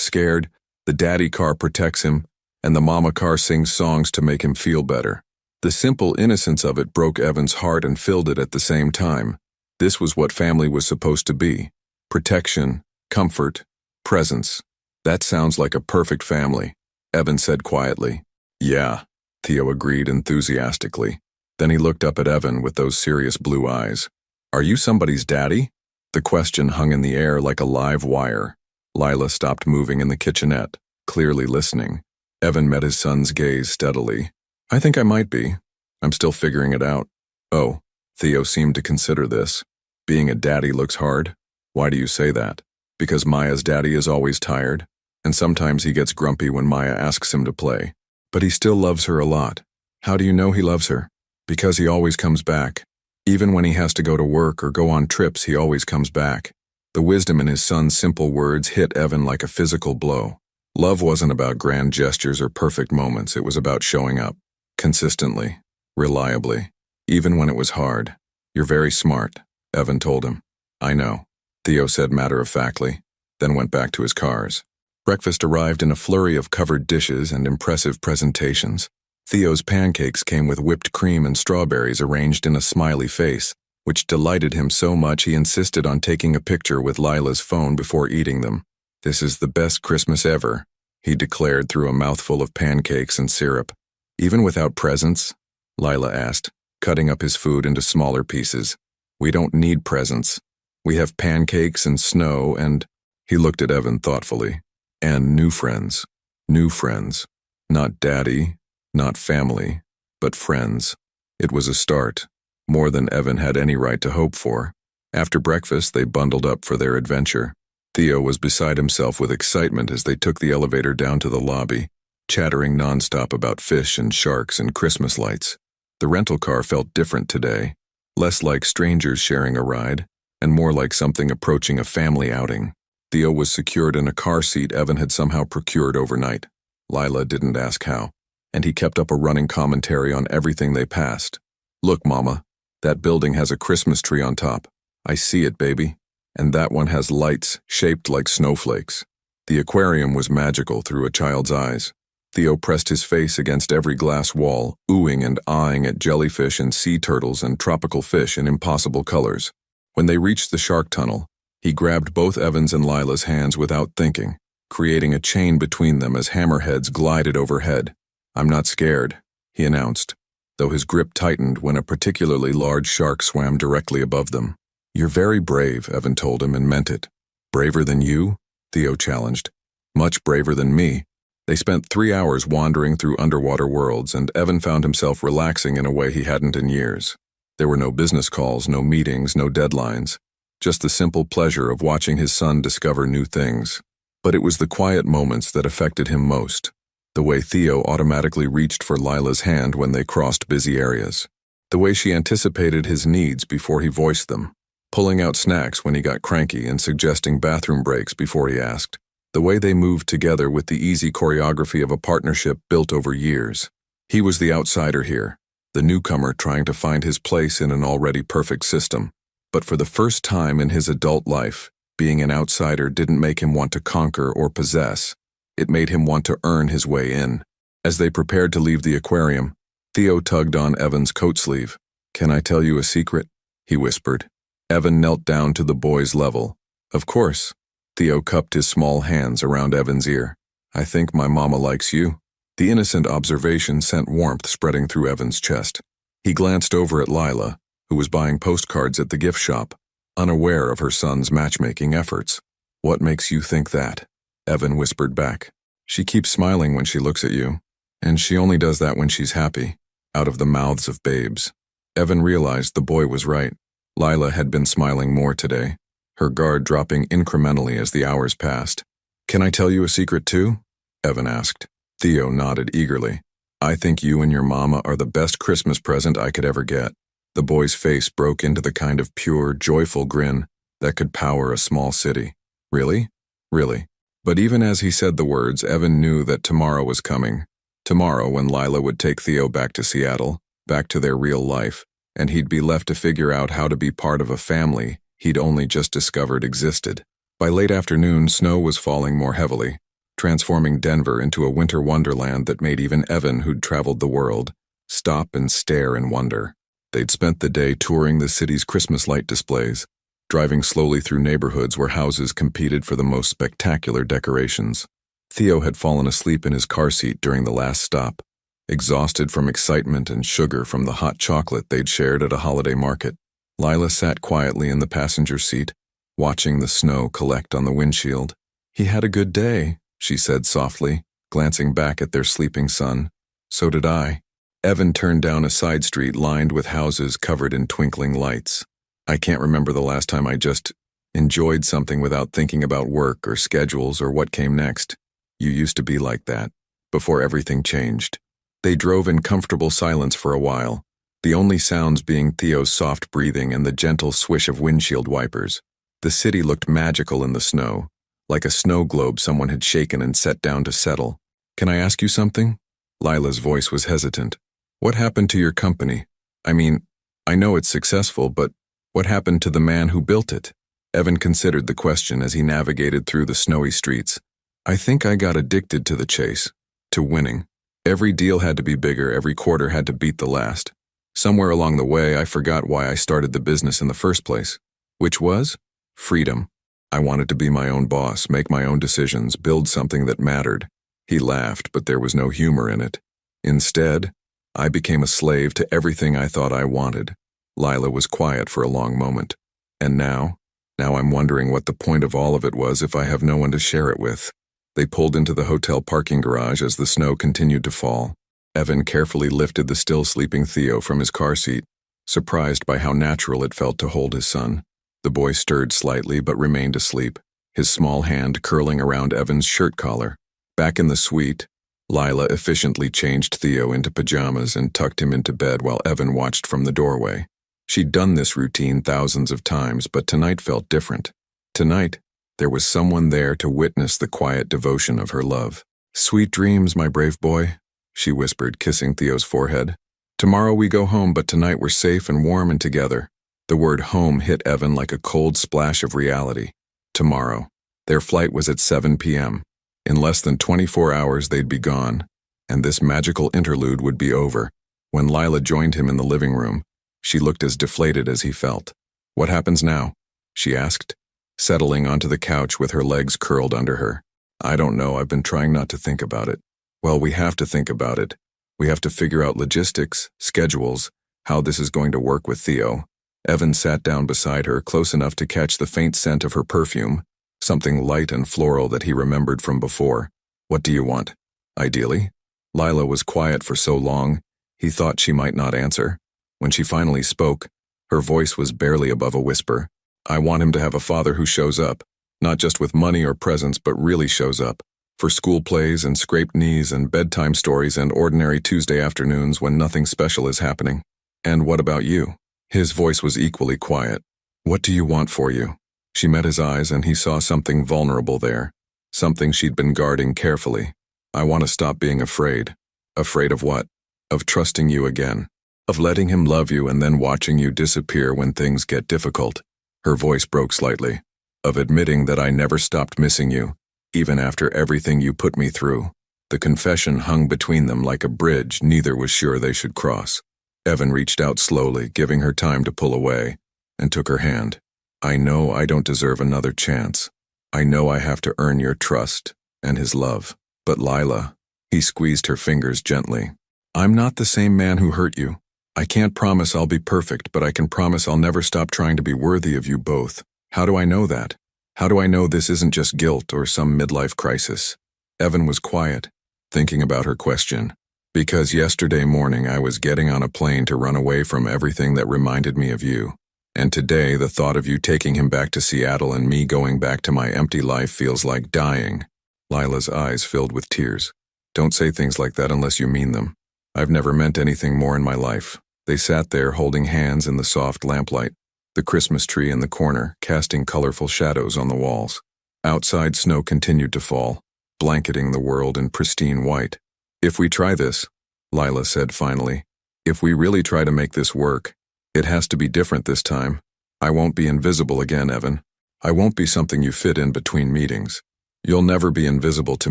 scared, the daddy car protects him, and the mama car sings songs to make him feel better." The simple innocence of it broke Evan's heart and filled it at the same time. This was what family was supposed to be. Protection, comfort, presence. "That sounds like a perfect family," Evan said quietly. "Yeah," Theo agreed enthusiastically. Then he looked up at Evan with those serious blue eyes. "Are you somebody's daddy?" The question hung in the air like a live wire. Lila stopped moving in the kitchenette, clearly listening. Evan met his son's gaze steadily. "I think I might be. I'm still figuring it out." "Oh," Theo seemed to consider this. "Being a daddy looks hard." "Why do you say that?" "Because Maya's daddy is always tired, and sometimes he gets grumpy when Maya asks him to play. But he still loves her a lot." "How do you know he loves her?" "Because he always comes back. Even when he has to go to work or go on trips, he always comes back." The wisdom in his son's simple words hit Evan like a physical blow. Love wasn't about grand gestures or perfect moments, it was about showing up. Consistently. Reliably. Even when it was hard. "You're very smart," Evan told him. "I know," Theo said matter-of-factly, then went back to his cars. Breakfast arrived in a flurry of covered dishes and impressive presentations. Theo's pancakes came with whipped cream and strawberries arranged in a smiley face, which delighted him so much he insisted on taking a picture with Lila's phone before eating them. "This is the best Christmas ever," he declared through a mouthful of pancakes and syrup. "Even without presents?" Lila asked, cutting up his food into smaller pieces. "We don't need presents. We have pancakes and snow and..." He looked at Evan thoughtfully. And new friends. New friends. Not daddy, not family, but friends. It was a start, more than Evan had any right to hope for. After breakfast, they bundled up for their adventure. Theo was beside himself with excitement as they took the elevator down to the lobby, chattering nonstop about fish and sharks and Christmas lights. The rental car felt different today, less like strangers sharing a ride, and more like something approaching a family outing. Theo was secured in a car seat Evan had somehow procured overnight. Lila didn't ask how, and he kept up a running commentary on everything they passed. Look, Mama, that building has a Christmas tree on top. I see it, baby. And that one has lights shaped like snowflakes. The aquarium was magical through a child's eyes. Theo pressed his face against every glass wall, oohing and eyeing at jellyfish and sea turtles and tropical fish in impossible colors. When they reached the shark tunnel, he grabbed both Evan's and Lila's hands without thinking, creating a chain between them as hammerheads glided overhead. I'm not scared, he announced, though his grip tightened when a particularly large shark swam directly above them. You're very brave, Evan told him, and meant it. Braver than you? Theo challenged. Much braver than me. They spent 3 hours wandering through underwater worlds, and Evan found himself relaxing in a way he hadn't in years. There were no business calls, no meetings, no deadlines. Just the simple pleasure of watching his son discover new things. But it was the quiet moments that affected him most. The way Theo automatically reached for Lila's hand when they crossed busy areas. The way she anticipated his needs before he voiced them. Pulling out snacks when he got cranky and suggesting bathroom breaks before he asked. The way they moved together with the easy choreography of a partnership built over years. He was the outsider here, the newcomer trying to find his place in an already perfect system. But for the first time in his adult life, being an outsider didn't make him want to conquer or possess. It made him want to earn his way in. As they prepared to leave the aquarium, Theo tugged on Evan's coat sleeve. Can I tell you a secret? He whispered. Evan knelt down to the boy's level. Of course. Theo cupped his small hands around Evan's ear. I think my mama likes you. The innocent observation sent warmth spreading through Evan's chest. He glanced over at Lila, who was buying postcards at the gift shop, unaware of her son's matchmaking efforts. What makes you think that? Evan whispered back. She keeps smiling when she looks at you, and she only does that when she's happy, out of the mouths of babes. Evan realized the boy was right. Lila had been smiling more today, her guard dropping incrementally as the hours passed. Can I tell you a secret too? Evan asked. Theo nodded eagerly. I think you and your mama are the best Christmas present I could ever get. The boy's face broke into the kind of pure, joyful grin that could power a small city. Really? Really. But even as he said the words, Evan knew that tomorrow was coming. Tomorrow when Lila would take Theo back to Seattle, back to their real life, and he'd be left to figure out how to be part of a family he'd only just discovered existed. By late afternoon, snow was falling more heavily, transforming Denver into a winter wonderland that made even Evan, who'd traveled the world, stop and stare in wonder. They'd spent the day touring the city's Christmas light displays, driving slowly through neighborhoods where houses competed for the most spectacular decorations. Theo had fallen asleep in his car seat during the last stop, exhausted from excitement and sugar from the hot chocolate they'd shared at a holiday market. Lila sat quietly in the passenger seat, watching the snow collect on the windshield. He had a good day, she said softly, glancing back at their sleeping son. So did I. Evan turned down a side street lined with houses covered in twinkling lights. I can't remember the last time I just enjoyed something without thinking about work or schedules or what came next. You used to be like that, before everything changed. They drove in comfortable silence for a while, the only sounds being Theo's soft breathing and the gentle swish of windshield wipers. The city looked magical in the snow, like a snow globe someone had shaken and set down to settle. Can I ask you something? Lila's voice was hesitant. What happened to your company? I mean, I know it's successful, but what happened to the man who built it? Evan considered the question as he navigated through the snowy streets. I think I got addicted to the chase, to winning. Every deal had to be bigger, every quarter had to beat the last. Somewhere along the way, I forgot why I started the business in the first place, which was freedom. I wanted to be my own boss, make my own decisions, build something that mattered. He laughed, but there was no humor in it. Instead, I became a slave to everything I thought I wanted. Lila was quiet for a long moment. And now? Now I'm wondering what the point of all of it was if I have no one to share it with. They pulled into the hotel parking garage as the snow continued to fall. Evan carefully lifted the still sleeping Theo from his car seat, surprised by how natural it felt to hold his son. The boy stirred slightly but remained asleep, his small hand curling around Evan's shirt collar. Back in the suite, Lila efficiently changed Theo into pajamas and tucked him into bed while Evan watched from the doorway. She'd done this routine thousands of times, but tonight felt different. Tonight, there was someone there to witness the quiet devotion of her love. "Sweet dreams, my brave boy," she whispered, kissing Theo's forehead. "Tomorrow we go home, but tonight we're safe and warm and together." The word home hit Evan like a cold splash of reality. Tomorrow. Their flight was at 7 p.m. In less than 24 hours they'd be gone, and this magical interlude would be over. When Lila joined him in the living room, she looked as deflated as he felt. "What happens now?" she asked, settling onto the couch with her legs curled under her. "I don't know, I've been trying not to think about it." "Well, we have to think about it. We have to figure out logistics, schedules, how this is going to work with Theo." Evan sat down beside her, close enough to catch the faint scent of her perfume, something light and floral that he remembered from before. "What do you want?" "Ideally." Lila was quiet for so long, he thought she might not answer. When she finally spoke, her voice was barely above a whisper. "I want him to have a father who shows up, not just with money or presents, but really shows up. For school plays and scraped knees and bedtime stories and ordinary Tuesday afternoons when nothing special is happening." "And what about you?" His voice was equally quiet. "What do you want for you?" She met his eyes and he saw something vulnerable there, something she'd been guarding carefully. "I want to stop being afraid." "Afraid of what?" "Of trusting you again. Of letting him love you and then watching you disappear when things get difficult." Her voice broke slightly. "Of admitting that I never stopped missing you, even after everything you put me through." The confession hung between them like a bridge neither was sure they should cross. Evan reached out slowly, giving her time to pull away, and took her hand. "I know I don't deserve another chance. I know I have to earn your trust and his love. But Lila," he squeezed her fingers gently, "I'm not the same man who hurt you. I can't promise I'll be perfect, but I can promise I'll never stop trying to be worthy of you both." "How do I know that? How do I know this isn't just guilt or some midlife crisis?" Evan was quiet, thinking about her question. "Because yesterday morning I was getting on a plane to run away from everything that reminded me of you. And today the thought of you taking him back to Seattle and me going back to my empty life feels like dying." Lila's eyes filled with tears. "Don't say things like that unless you mean them. I've never meant anything more in my life." They sat there holding hands in the soft lamplight, the Christmas tree in the corner casting colorful shadows on the walls. Outside snow continued to fall, blanketing the world in pristine white. "If we try this," Lila said finally, "if we really try to make this work, it has to be different this time. I won't be invisible again, Evan. I won't be something you fit in between meetings. You'll never be invisible to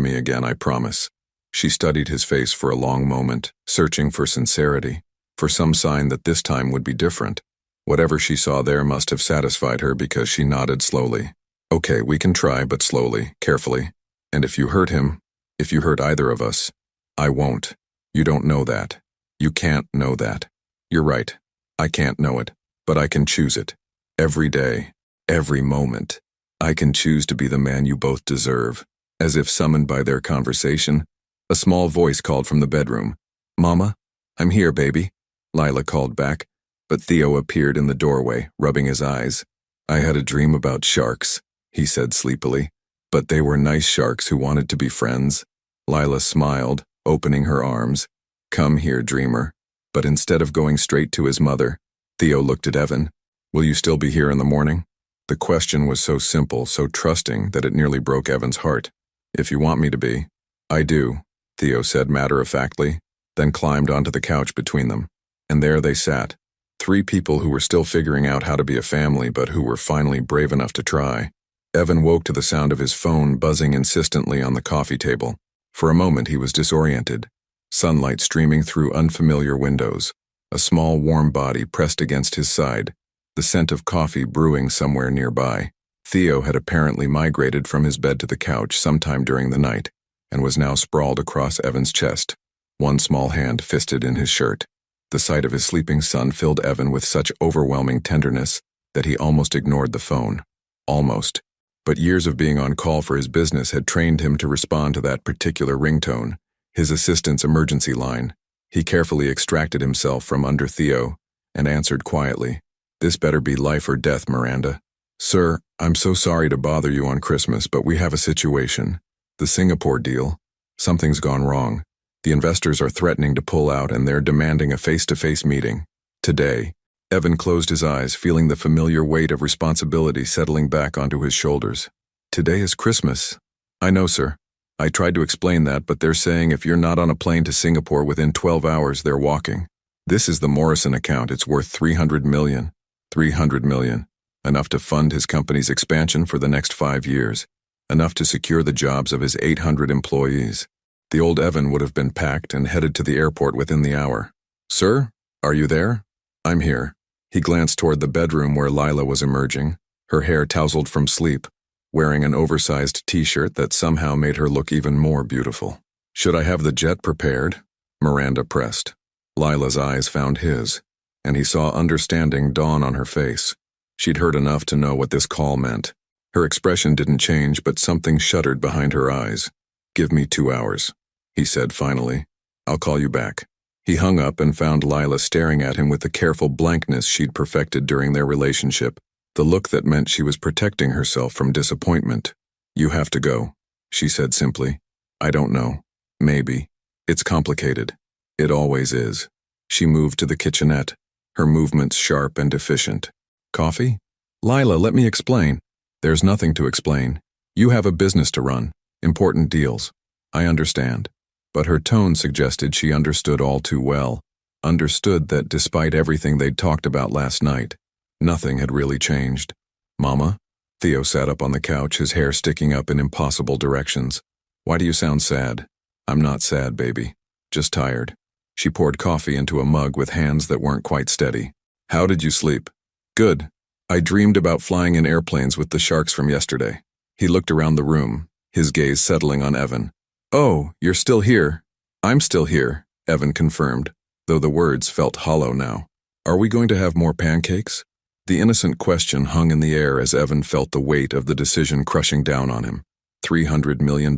me again, I promise." She studied his face for a long moment, searching for sincerity, for some sign that this time would be different. Whatever she saw there must have satisfied her because she nodded slowly. "Okay, we can try, but slowly, carefully. And if you hurt him, if you hurt either of us, I won't. You don't know that. You can't know that. You're right. I can't know it, but I can choose it. Every day, every moment. I can choose to be the man you both deserve." As if summoned by their conversation, a small voice called from the bedroom. "Mama? I'm here, baby," Lila called back, but Theo appeared in the doorway, rubbing his eyes. "I had a dream about sharks," he said sleepily, "but they were nice sharks who wanted to be friends." Lila smiled, opening her arms. "Come here, dreamer." But instead of going straight to his mother, Theo looked at Evan. "Will you still be here in the morning?" The question was so simple, so trusting, that it nearly broke Evan's heart. "If you want me to be." "I do," Theo said matter-of-factly, then climbed onto the couch between them. And there they sat, three people who were still figuring out how to be a family but who were finally brave enough to try. Evan woke to the sound of his phone buzzing insistently on the coffee table. For a moment he was disoriented. Sunlight streaming through unfamiliar windows, a small warm body pressed against his side, the scent of coffee brewing somewhere nearby. Theo had apparently migrated from his bed to the couch sometime during the night, and was now sprawled across Evan's chest, one small hand fisted in his shirt. The sight of his sleeping son filled Evan with such overwhelming tenderness that he almost ignored the phone. Almost. But years of being on call for his business had trained him to respond to that particular ringtone, his assistant's emergency line. He carefully extracted himself from under Theo and answered quietly, "This better be life or death, Miranda." "Sir, I'm so sorry to bother you on Christmas, but we have a situation. The Singapore deal. Something's gone wrong. The investors are threatening to pull out and they're demanding a face-to-face meeting. Today." Evan closed his eyes, feeling the familiar weight of responsibility settling back onto his shoulders. "Today is Christmas." "I know, sir. I tried to explain that, but they're saying if you're not on a plane to Singapore within 12 hours, they're walking. This is the Morrison account. It's worth $300 million. $300 million. Enough to fund his company's expansion for the next 5 years. Enough to secure the jobs of his 800 employees. The old Evan would have been packed and headed to the airport within the hour. "Sir, are you there?" "I'm here." He glanced toward the bedroom where Lila was emerging, her hair tousled from sleep, wearing an oversized t-shirt that somehow made her look even more beautiful. "Should I have the jet prepared?" Miranda pressed. Lila's eyes found his, and he saw understanding dawn on her face. She'd heard enough to know what this call meant. Her expression didn't change, but something shuddered behind her eyes. "Give me 2 hours," he said finally. "I'll call you back." He hung up and found Lila staring at him with the careful blankness she'd perfected during their relationship, the look that meant she was protecting herself from disappointment. "You have to go," she said simply. "I don't know. Maybe. It's complicated. It always is." She moved to the kitchenette, her movements sharp and efficient. "Coffee?" "Lila, let me explain." "There's nothing to explain. You have a business to run. Important deals. I understand." But her tone suggested she understood all too well, understood that despite everything they'd talked about last night, nothing had really changed. "Mama?" Theo sat up on the couch, his hair sticking up in impossible directions. "Why do you sound sad?" "I'm not sad, baby. Just tired." She poured coffee into a mug with hands that weren't quite steady. "How did you sleep?" "Good. I dreamed about flying in airplanes with the sharks from yesterday." He looked around the room, his gaze settling on Evan. "Oh, you're still here." "I'm still here," Evan confirmed, though the words felt hollow now. "Are we going to have more pancakes?" The innocent question hung in the air as Evan felt the weight of the decision crushing down on him. $300 million,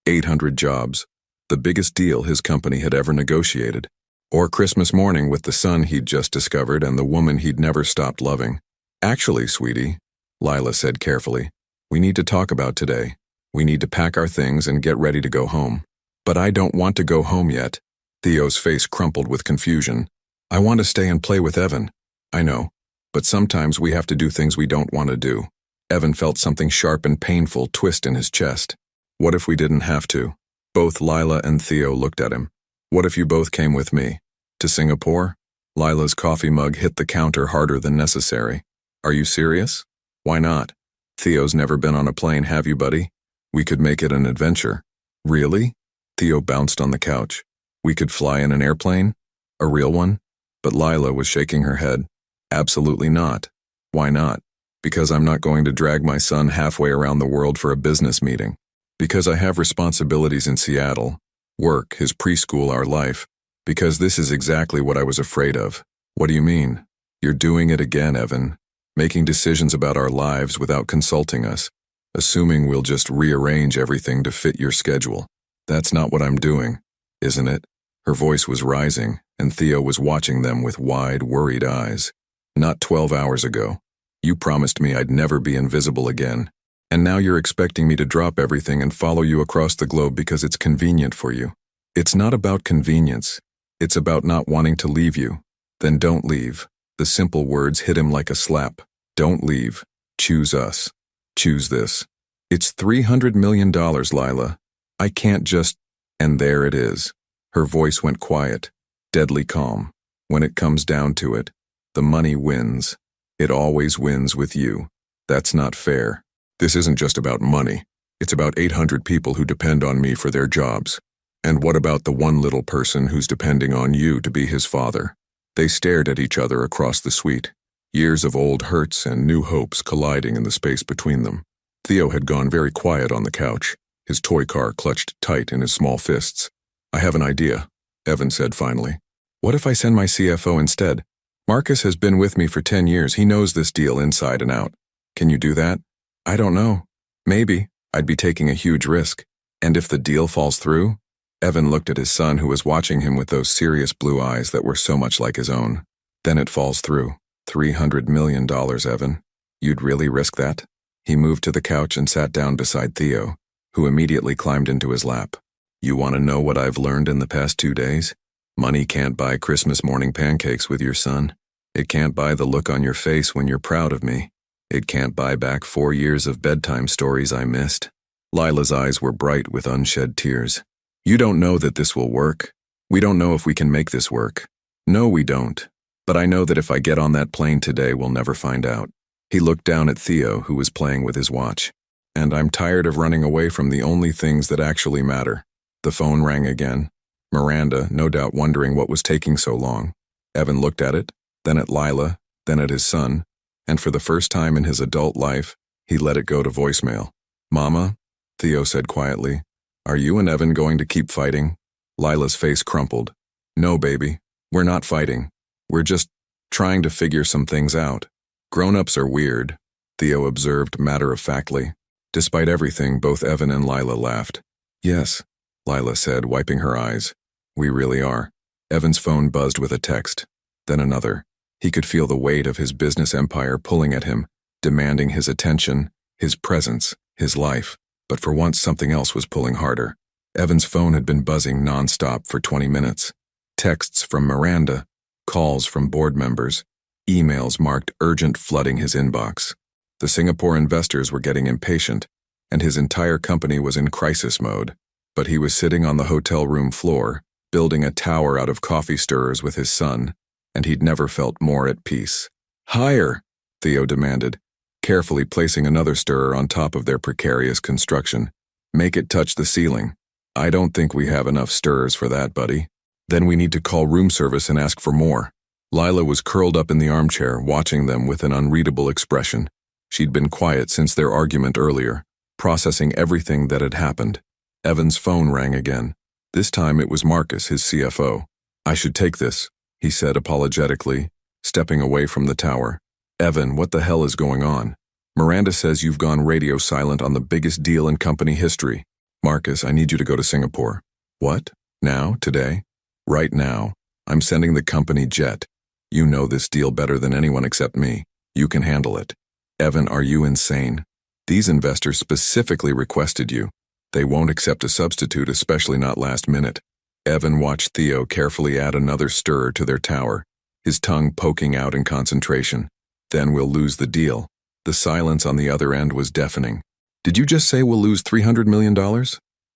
800 jobs, the biggest deal his company had ever negotiated. Or Christmas morning with the son he'd just discovered and the woman he'd never stopped loving. "Actually, sweetie," Lila said carefully, "we need to talk about today. We need to pack our things and get ready to go home." "But I don't want to go home yet." Theo's face crumpled with confusion. "I want to stay and play with Evan." "I know, but sometimes we have to do things we don't want to do." Evan felt something sharp and painful twist in his chest. "What if we didn't have to?" Both Lila and Theo looked at him. "What if you both came with me?" "To Singapore?" Lila's coffee mug hit the counter harder than necessary. "Are you serious?" "Why not? Theo's never been on a plane, have you, buddy? We could make it an adventure." "Really?" Theo bounced on the couch. "We could fly in an airplane? A real one?" But Lila was shaking her head. "Absolutely not." "Why not?" "Because I'm not going to drag my son halfway around the world for a business meeting. Because I have responsibilities in Seattle. Work, his preschool, our life. Because this is exactly what I was afraid of." "What do you mean?" "You're doing it again, Evan. Making decisions about our lives without consulting us. Assuming we'll just rearrange everything to fit your schedule. That's not what I'm doing, isn't it?" Her voice was rising, and Theo was watching them with wide, worried eyes. "Not 12 hours ago. You promised me I'd never be invisible again. And now you're expecting me to drop everything and follow you across the globe because it's convenient for you. It's not about convenience. It's about not wanting to leave you. Then don't leave." The simple words hit him like a slap. "Don't leave. Choose us. Choose this. It's $300 million, Lila. I can't just—" And there it is. Her voice went quiet, deadly calm. "When it comes down to it, the money wins. It always wins with you. That's not fair. This isn't just about money. It's about 800 people who depend on me for their jobs. And what about the one little person who's depending on you to be his father?" They stared at each other across the suite, years of old hurts and new hopes colliding in the space between them. Theo had gone very quiet on the couch, his toy car clutched tight in his small fists. "I have an idea," Evan said finally. "What if I send my CFO instead? Marcus has been with me for 10 years. He knows this deal inside and out. Can you do that? I don't know. Maybe. I'd be taking a huge risk. And if the deal falls through? Evan looked at his son, who was watching him with those serious blue eyes that were so much like his own. Then it falls through. $300 million, Evan. You'd really risk that? He moved to the couch and sat down beside Theo, who immediately climbed into his lap. You want to know what I've learned in the past 2 days? Money can't buy Christmas morning pancakes with your son. It can't buy the look on your face when you're proud of me. It can't buy back 4 years of bedtime stories I missed. Lila's eyes were bright with unshed tears. You don't know that this will work. We don't know if we can make this work. No, we don't. But I know that if I get on that plane today, we'll never find out. He looked down at Theo, who was playing with his watch. And I'm tired of running away from the only things that actually matter. The phone rang again. Miranda, no doubt wondering what was taking so long. Evan looked at it, then at Lila, then at his son, and for the first time in his adult life, he let it go to voicemail. Mama, Theo said quietly, are you and Evan going to keep fighting? Lila's face crumpled. No, baby, we're not fighting. We're just trying to figure some things out. Grown-ups are weird, Theo observed matter-of-factly. Despite everything, both Evan and Lila laughed. Yes, Lila said, wiping her eyes. We really are. Evan's phone buzzed with a text, then another. He could feel the weight of his business empire pulling at him, demanding his attention, his presence, his life. But for once, something else was pulling harder. Evan's phone had been buzzing non-stop for 20 minutes. Texts from Miranda, calls from board members, emails marked urgent flooding his inbox. The Singapore investors were getting impatient, and his entire company was in crisis mode. But he was sitting on the hotel room floor, building a tower out of coffee stirrers with his son, and he'd never felt more at peace. Higher, Theo demanded, carefully placing another stirrer on top of their precarious construction. Make it touch the ceiling. I don't think we have enough stirrers for that, buddy. Then we need to call room service and ask for more. Lila was curled up in the armchair, watching them with an unreadable expression. She'd been quiet since their argument earlier, processing everything that had happened. Evan's phone rang again. This time it was Marcus, his CFO. I should take this, he said apologetically, stepping away from the tower. Evan, what the hell is going on? Miranda says you've gone radio silent on the biggest deal in company history. Marcus, I need you to go to Singapore. What? Now? Today? Right now. I'm sending the company jet. You know this deal better than anyone except me. You can handle it. Evan, are you insane? These investors specifically requested you. They won't accept a substitute, especially not last minute. Evan watched Theo carefully add another stirrer to their tower, his tongue poking out in concentration. Then we'll lose the deal. The silence on the other end was deafening. Did you just say we'll lose $300 million?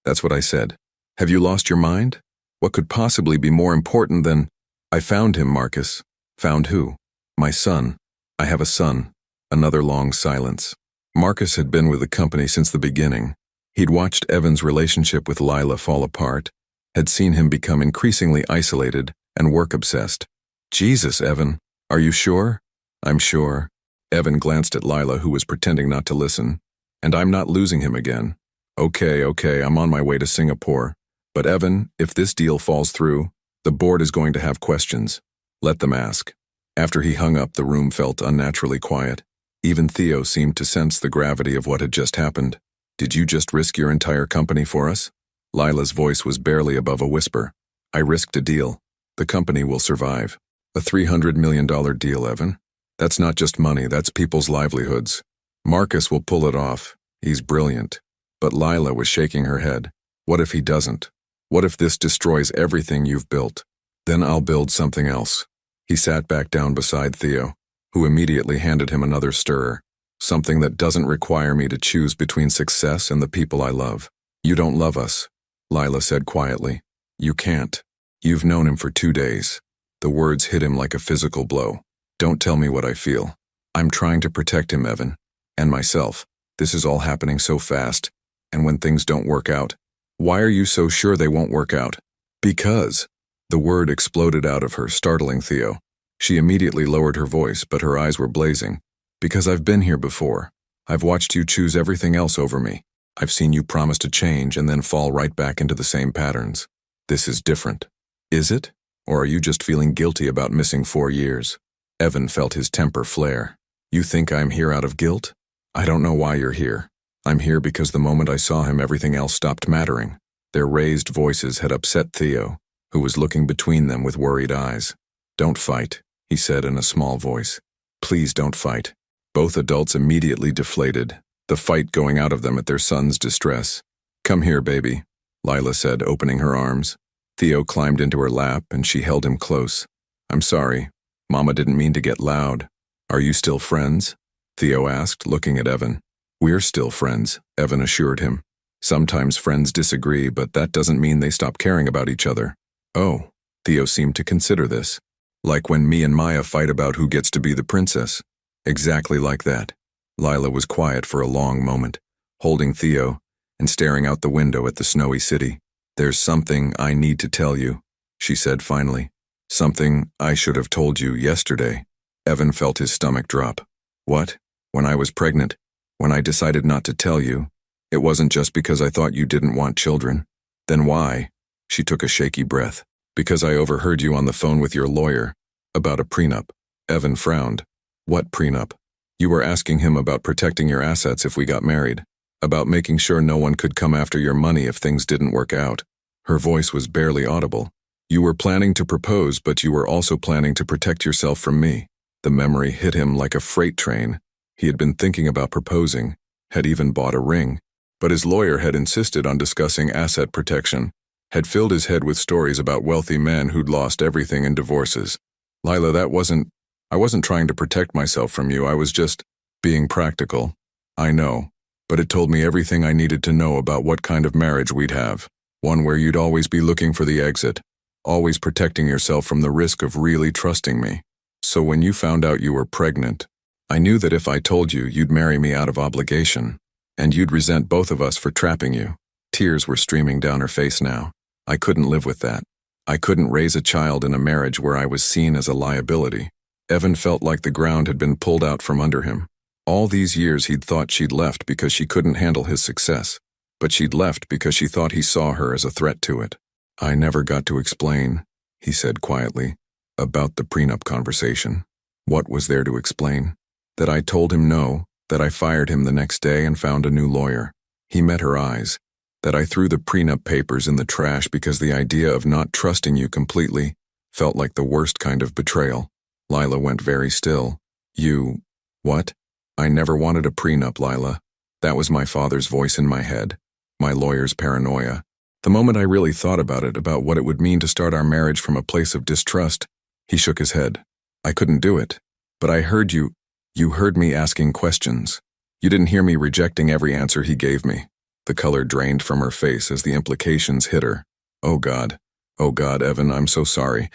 That's what I said. Have you lost your mind? What could possibly be more important than... I found him, Marcus. Found who? My son. I have a son. Another long silence. Marcus had been with the company since the beginning. He'd watched Evan's relationship with Lila fall apart, had seen him become increasingly isolated and work-obsessed. Jesus, Evan, are you sure? I'm sure. Evan glanced at Lila, who was pretending not to listen. And I'm not losing him again. Okay, I'm on my way to Singapore. But Evan, if this deal falls through, the board is going to have questions. Let them ask. After he hung up, the room felt unnaturally quiet. Even Theo seemed to sense the gravity of what had just happened. Did you just risk your entire company for us? Lila's voice was barely above a whisper. I risked a deal. The company will survive. A $300 million deal, Evan. That's not just money, that's people's livelihoods. Marcus will pull it off. He's brilliant. But Lila was shaking her head. What if he doesn't? What if this destroys everything you've built? Then I'll build something else. He sat back down beside Theo, who immediately handed him another stirrer. Something that doesn't require me to choose between success and the people I love. You don't love us, Lila said quietly. You can't. You've known him for 2 days. The words hit him like a physical blow. Don't tell me what I feel. I'm trying to protect him, Evan. And myself. This is all happening so fast. And when things don't work out, why are you so sure they won't work out? Because. The word exploded out of her, startling Theo. She immediately lowered her voice, but her eyes were blazing. Because I've been here before. I've watched you choose everything else over me. I've seen you promise to change and then fall right back into the same patterns. This is different. Is it? Or are you just feeling guilty about missing 4 years? Evan felt his temper flare. You think I'm here out of guilt? I don't know why you're here. I'm here because the moment I saw him, everything else stopped mattering. Their raised voices had upset Theo, who was looking between them with worried eyes. Don't fight, he said in a small voice. Please don't fight. Both adults immediately deflated, the fight going out of them at their son's distress. Come here, baby, Lila said, opening her arms. Theo climbed into her lap and she held him close. I'm sorry. Mama didn't mean to get loud. Are you still friends? Theo asked, looking at Evan. We're still friends, Evan assured him. Sometimes friends disagree, but that doesn't mean they stop caring about each other. Oh, Theo seemed to consider this. Like when me and Maya fight about who gets to be the princess. Exactly like that. Lila was quiet for a long moment, holding Theo and staring out the window at the snowy city. There's something I need to tell you, she said finally. Something I should have told you yesterday. Evan felt his stomach drop. What? When I was pregnant? When I decided not to tell you? It wasn't just because I thought you didn't want children. Then why? She took a shaky breath. Because I overheard you on the phone with your lawyer. About a prenup. Evan frowned. What prenup? You were asking him about protecting your assets if we got married. About making sure no one could come after your money if things didn't work out. Her voice was barely audible. You were planning to propose, but you were also planning to protect yourself from me. The memory hit him like a freight train. He had been thinking about proposing, had even bought a ring, but his lawyer had insisted on discussing asset protection, had filled his head with stories about wealthy men who'd lost everything in divorces. Lila, I wasn't trying to protect myself from you, I was just being practical. I know, but it told me everything I needed to know about what kind of marriage we'd have. One where you'd always be looking for the exit, always protecting yourself from the risk of really trusting me. So when you found out you were pregnant, I knew that if I told you, you'd marry me out of obligation, and you'd resent both of us for trapping you. Tears were streaming down her face now. I couldn't live with that. I couldn't raise a child in a marriage where I was seen as a liability. Evan felt like the ground had been pulled out from under him. All these years he'd thought she'd left because she couldn't handle his success, but she'd left because she thought he saw her as a threat to it. I never got to explain, he said quietly, about the prenup conversation. What was there to explain? That I told him no, that I fired him the next day and found a new lawyer. He met her eyes. That I threw the prenup papers in the trash because the idea of not trusting you completely felt like the worst kind of betrayal. Lila went very still. You... what? I never wanted a prenup, Lila. That was my father's voice in my head. My lawyer's paranoia. The moment I really thought about it, about what it would mean to start our marriage from a place of distrust, he shook his head. I couldn't do it. But I heard you. You heard me asking questions. You didn't hear me rejecting every answer he gave me. The color drained from her face as the implications hit her. Oh God, Evan, I'm so sorry.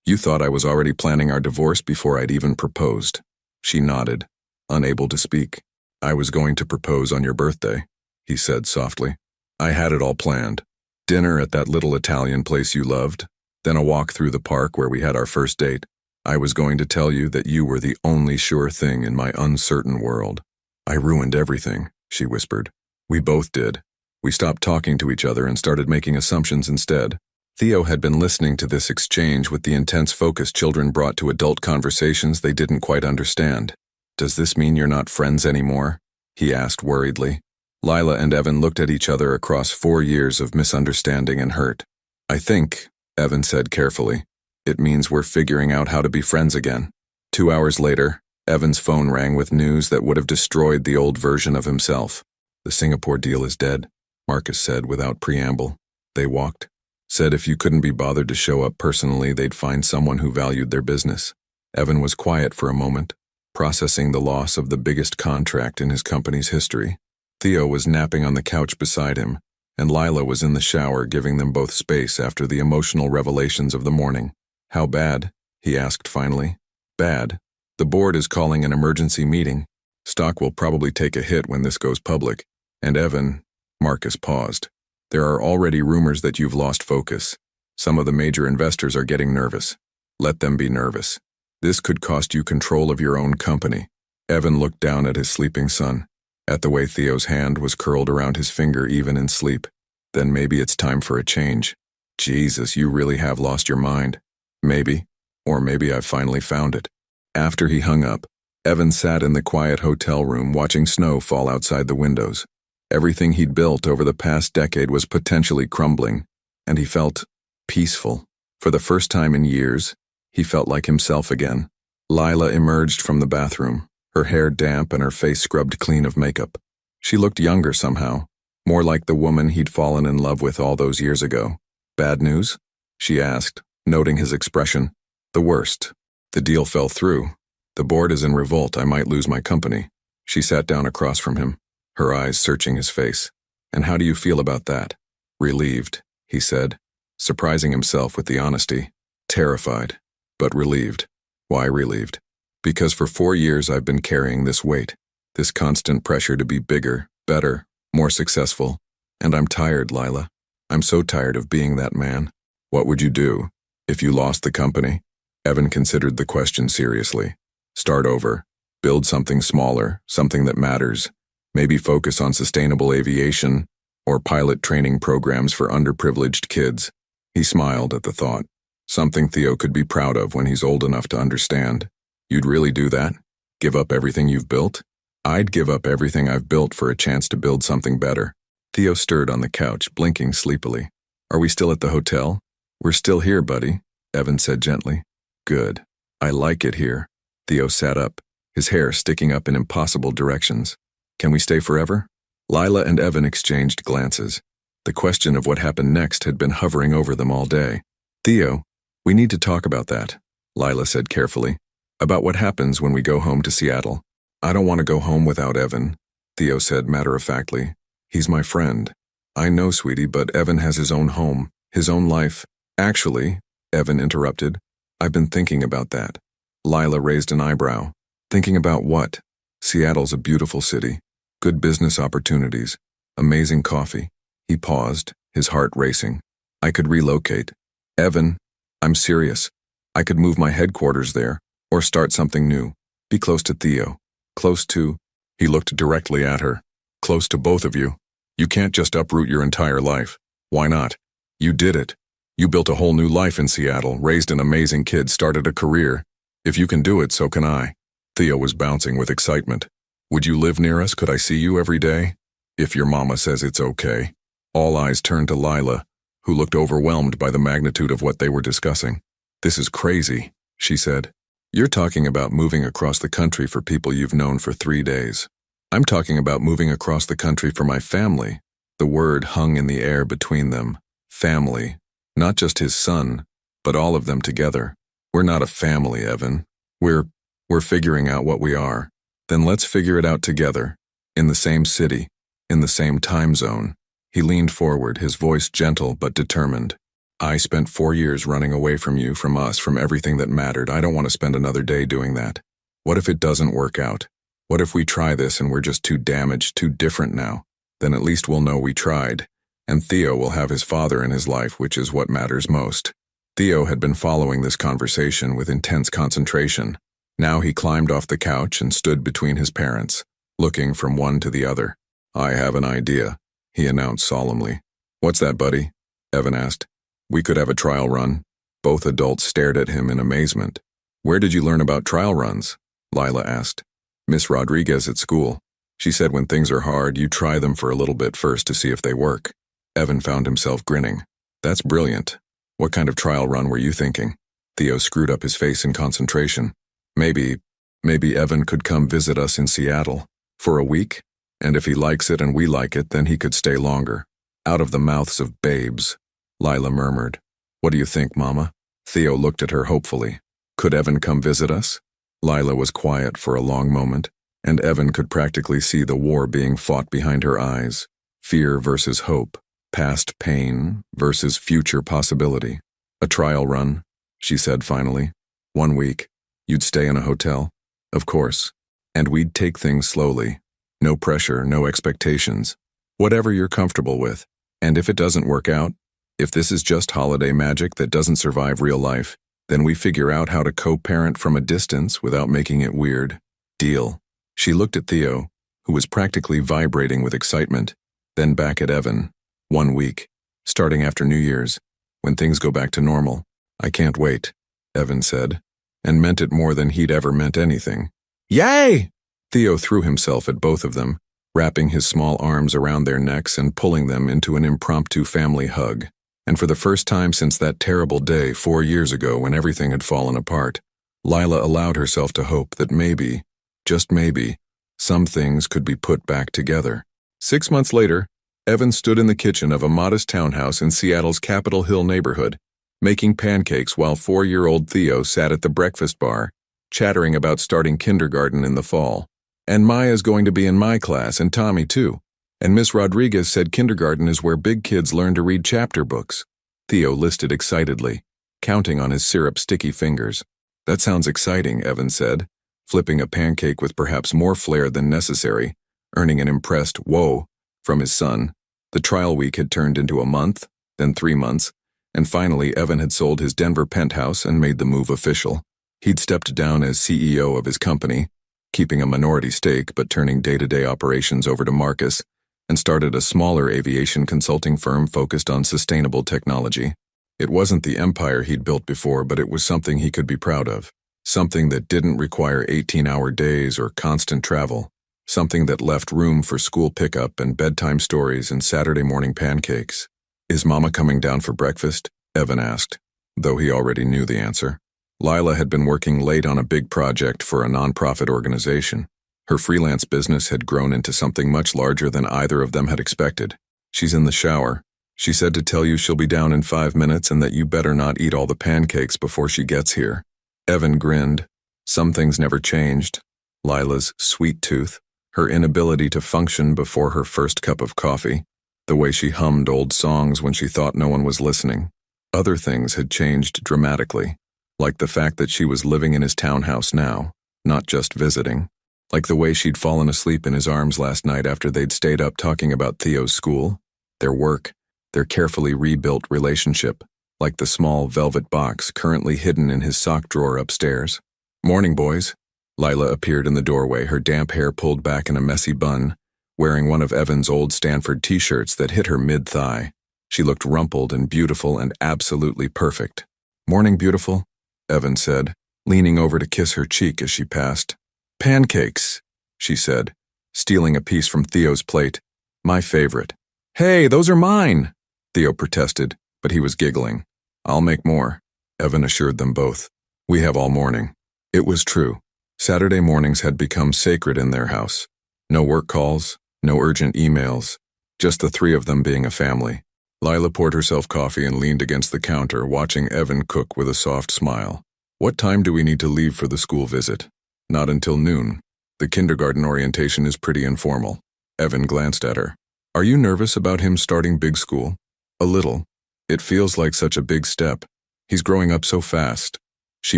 You thought I was already planning our divorce before I'd even proposed. She nodded, unable to speak. I was going to propose on your birthday, he said softly. I had it all planned. Dinner at that little Italian place you loved, then a walk through the park where we had our first date. I was going to tell you that you were the only sure thing in my uncertain world. I ruined everything, she whispered. We both did. We stopped talking to each other and started making assumptions instead. Theo had been listening to this exchange with the intense focus children brought to adult conversations they didn't quite understand. Does this mean you're not friends anymore? He asked worriedly. Lila and Evan looked at each other across 4 years of misunderstanding and hurt. I think, Evan said carefully, it means we're figuring out how to be friends again. 2 hours later, Evan's phone rang with news that would have destroyed the old version of himself. The Singapore deal is dead, Marcus said without preamble. They walked. Said if you couldn't be bothered to show up personally, they'd find someone who valued their business. Evan was quiet for a moment, processing the loss of the biggest contract in his company's history. Theo was napping on the couch beside him, and Lila was in the shower giving them both space after the emotional revelations of the morning. How bad? He asked finally. Bad. The board is calling an emergency meeting. Stock will probably take a hit when this goes public. And Evan, Marcus paused. There are already rumors that you've lost focus. Some of the major investors are getting nervous. Let them be nervous. This could cost you control of your own company. Evan looked down at his sleeping son, at the way Theo's hand was curled around his finger even in sleep. Then maybe it's time for a change. Jesus, you really have lost your mind. Maybe, or maybe I've finally found it. After he hung up, Evan sat in the quiet hotel room watching snow fall outside the windows. Everything he'd built over the past decade was potentially crumbling, and he felt peaceful. For the first time in years, he felt like himself again. Lila emerged from the bathroom, her hair damp and her face scrubbed clean of makeup. She looked younger somehow, more like the woman he'd fallen in love with all those years ago. "Bad news?" she asked, noting his expression. "The worst. The deal fell through. The board is in revolt. I might lose my company." She sat down across from him, her eyes searching his face. "And how do you feel about that?" "Relieved," he said, surprising himself with the honesty. "Terrified, but relieved." "Why relieved?" "Because for 4 years I've been carrying this weight, this constant pressure to be bigger, better, more successful. And I'm tired, Lila. I'm so tired of being that man." "What would you do if you lost the company?" Evan considered the question seriously. "Start over. Build something smaller, something that matters. Maybe focus on sustainable aviation or pilot training programs for underprivileged kids." He smiled at the thought. Something Theo could be proud of when he's old enough to understand. "You'd really do that? Give up everything you've built?" "I'd give up everything I've built for a chance to build something better." Theo stirred on the couch, blinking sleepily. "Are we still at the hotel?" "We're still here, buddy," Evan said gently. "Good. I like it here." Theo sat up, his hair sticking up in impossible directions. "Can we stay forever?" Lila and Evan exchanged glances. The question of what happened next had been hovering over them all day. "Theo, we need to talk about that," Lila said carefully. "About what happens when we go home to Seattle." "I don't want to go home without Evan," Theo said matter-of-factly. "He's my friend." "I know, sweetie, but Evan has his own home, his own life." "Actually," Evan interrupted, "I've been thinking about that." Lila raised an eyebrow. "Thinking about what?" "Seattle's a beautiful city. Good business opportunities. Amazing coffee." He paused, his heart racing. "I could relocate." "Evan, I'm serious. I could move my headquarters there, or start something new. Be close to Theo." "Close to?" He looked directly at her. "Close to both of you. You can't just uproot your entire life." "Why not? You did it. You built a whole new life in Seattle, raised an amazing kid, started a career. If you can do it, so can I." Theo was bouncing with excitement. "Would you live near us? Could I see you every day?" "If your mama says it's okay." All eyes turned to Lila, who looked overwhelmed by the magnitude of what they were discussing. "This is crazy," she said. "You're talking about moving across the country for people you've known for 3 days. I'm talking about moving across the country for my family." The word hung in the air between them. Family. Not just his son, but all of them together. "We're not a family, Evan. We're figuring out what we are." "Then let's figure it out together. In the same city. In the same time zone." He leaned forward, his voice gentle but determined. "I spent 4 years running away from you, from us, from everything that mattered. I don't want to spend another day doing that. What if it doesn't work out? What if we try this and we're just too damaged, too different now? Then at least we'll know we tried. And Theo will have his father in his life, which is what matters most." Theo had been following this conversation with intense concentration. Now he climbed off the couch and stood between his parents, looking from one to the other. "I have an idea," he announced solemnly. "What's that, buddy?" Evan asked. "We could have a trial run." Both adults stared at him in amazement. "Where did you learn about trial runs?" Lila asked. "Miss Rodriguez at school. She said when things are hard, you try them for a little bit first to see if they work." Evan found himself grinning. "That's brilliant. What kind of trial run were you thinking?" Theo screwed up his face in concentration. Maybe Evan could come visit us in Seattle for a week, and if he likes it and we like it, then he could stay longer." "Out of the mouths of babes," Lila murmured. "What do you think, Mama?" Theo looked at her hopefully. "Could Evan come visit us?" Lila was quiet for a long moment, and Evan could practically see the war being fought behind her eyes. Fear versus hope. Past pain versus future possibility. "A trial run," she said finally. 1 week. You'd stay in a hotel?" "Of course. And we'd take things slowly. No pressure, no expectations. Whatever you're comfortable with. And if it doesn't work out, if this is just holiday magic that doesn't survive real life, then we figure out how to co-parent from a distance without making it weird. Deal." She looked at Theo, who was practically vibrating with excitement, then back at Evan. 1 week. Starting after New Year's, when things go back to normal. "I can't wait," Evan said, and meant it more than he'd ever meant anything. Yay! Theo threw himself at both of them, wrapping his small arms around their necks and pulling them into an impromptu family hug. And for the first time since that terrible day 4 years ago when everything had fallen apart, Lila allowed herself to hope that maybe, just maybe, some things could be put back together. 6 months later, Evan stood in the kitchen of a modest townhouse in Seattle's Capitol Hill neighborhood, making pancakes while 4-year-old Theo sat at the breakfast bar, chattering about starting kindergarten in the fall. And Maya's going to be in my class, and Tommy too. And Miss Rodriguez said kindergarten is where big kids learn to read chapter books. Theo listed excitedly, counting on his syrup-sticky fingers. That sounds exciting, Evan said, flipping a pancake with perhaps more flair than necessary, earning an impressed whoa from his son. The trial week had turned into a month, then 3 months, and finally Evan had sold his Denver penthouse and made the move official. He'd stepped down as CEO of his company, keeping a minority stake but turning day-to-day operations over to Marcus, and started a smaller aviation consulting firm focused on sustainable technology. It wasn't the empire he'd built before, but it was something he could be proud of. Something that didn't require 18-hour days or constant travel. Something that left room for school pickup and bedtime stories and Saturday morning pancakes. Is Mama coming down for breakfast? Evan asked, though he already knew the answer. Lila had been working late on a big project for a nonprofit organization. Her freelance business had grown into something much larger than either of them had expected. She's in the shower. She said to tell you she'll be down in 5 minutes and that you better not eat all the pancakes before she gets here. Evan grinned. Some things never changed. Lila's sweet tooth, her inability to function before her first cup of coffee, the way she hummed old songs when she thought no one was listening. Other things had changed dramatically, like the fact that she was living in his townhouse now, not just visiting. Like the way she'd fallen asleep in his arms last night after they'd stayed up talking about Theo's school, their work, their carefully rebuilt relationship, like the small velvet box currently hidden in his sock drawer upstairs. Morning, boys. Lila appeared in the doorway, her damp hair pulled back in a messy bun, wearing one of Evan's old Stanford t-shirts that hit her mid-thigh. She looked rumpled and beautiful and absolutely perfect. Morning, beautiful, Evan said, leaning over to kiss her cheek as she passed. Pancakes, she said, stealing a piece from Theo's plate. My favorite. Hey, those are mine, Theo protested, but he was giggling. I'll make more, Evan assured them both. We have all morning. It was true. Saturday mornings had become sacred in their house. No work calls, no urgent emails, just the three of them being a family. Lila poured herself coffee and leaned against the counter, watching Evan cook with a soft smile. What time do we need to leave for the school visit? Not until noon. The kindergarten orientation is pretty informal. Evan glanced at her. Are you nervous about him starting big school? A little. It feels like such a big step. He's growing up so fast. She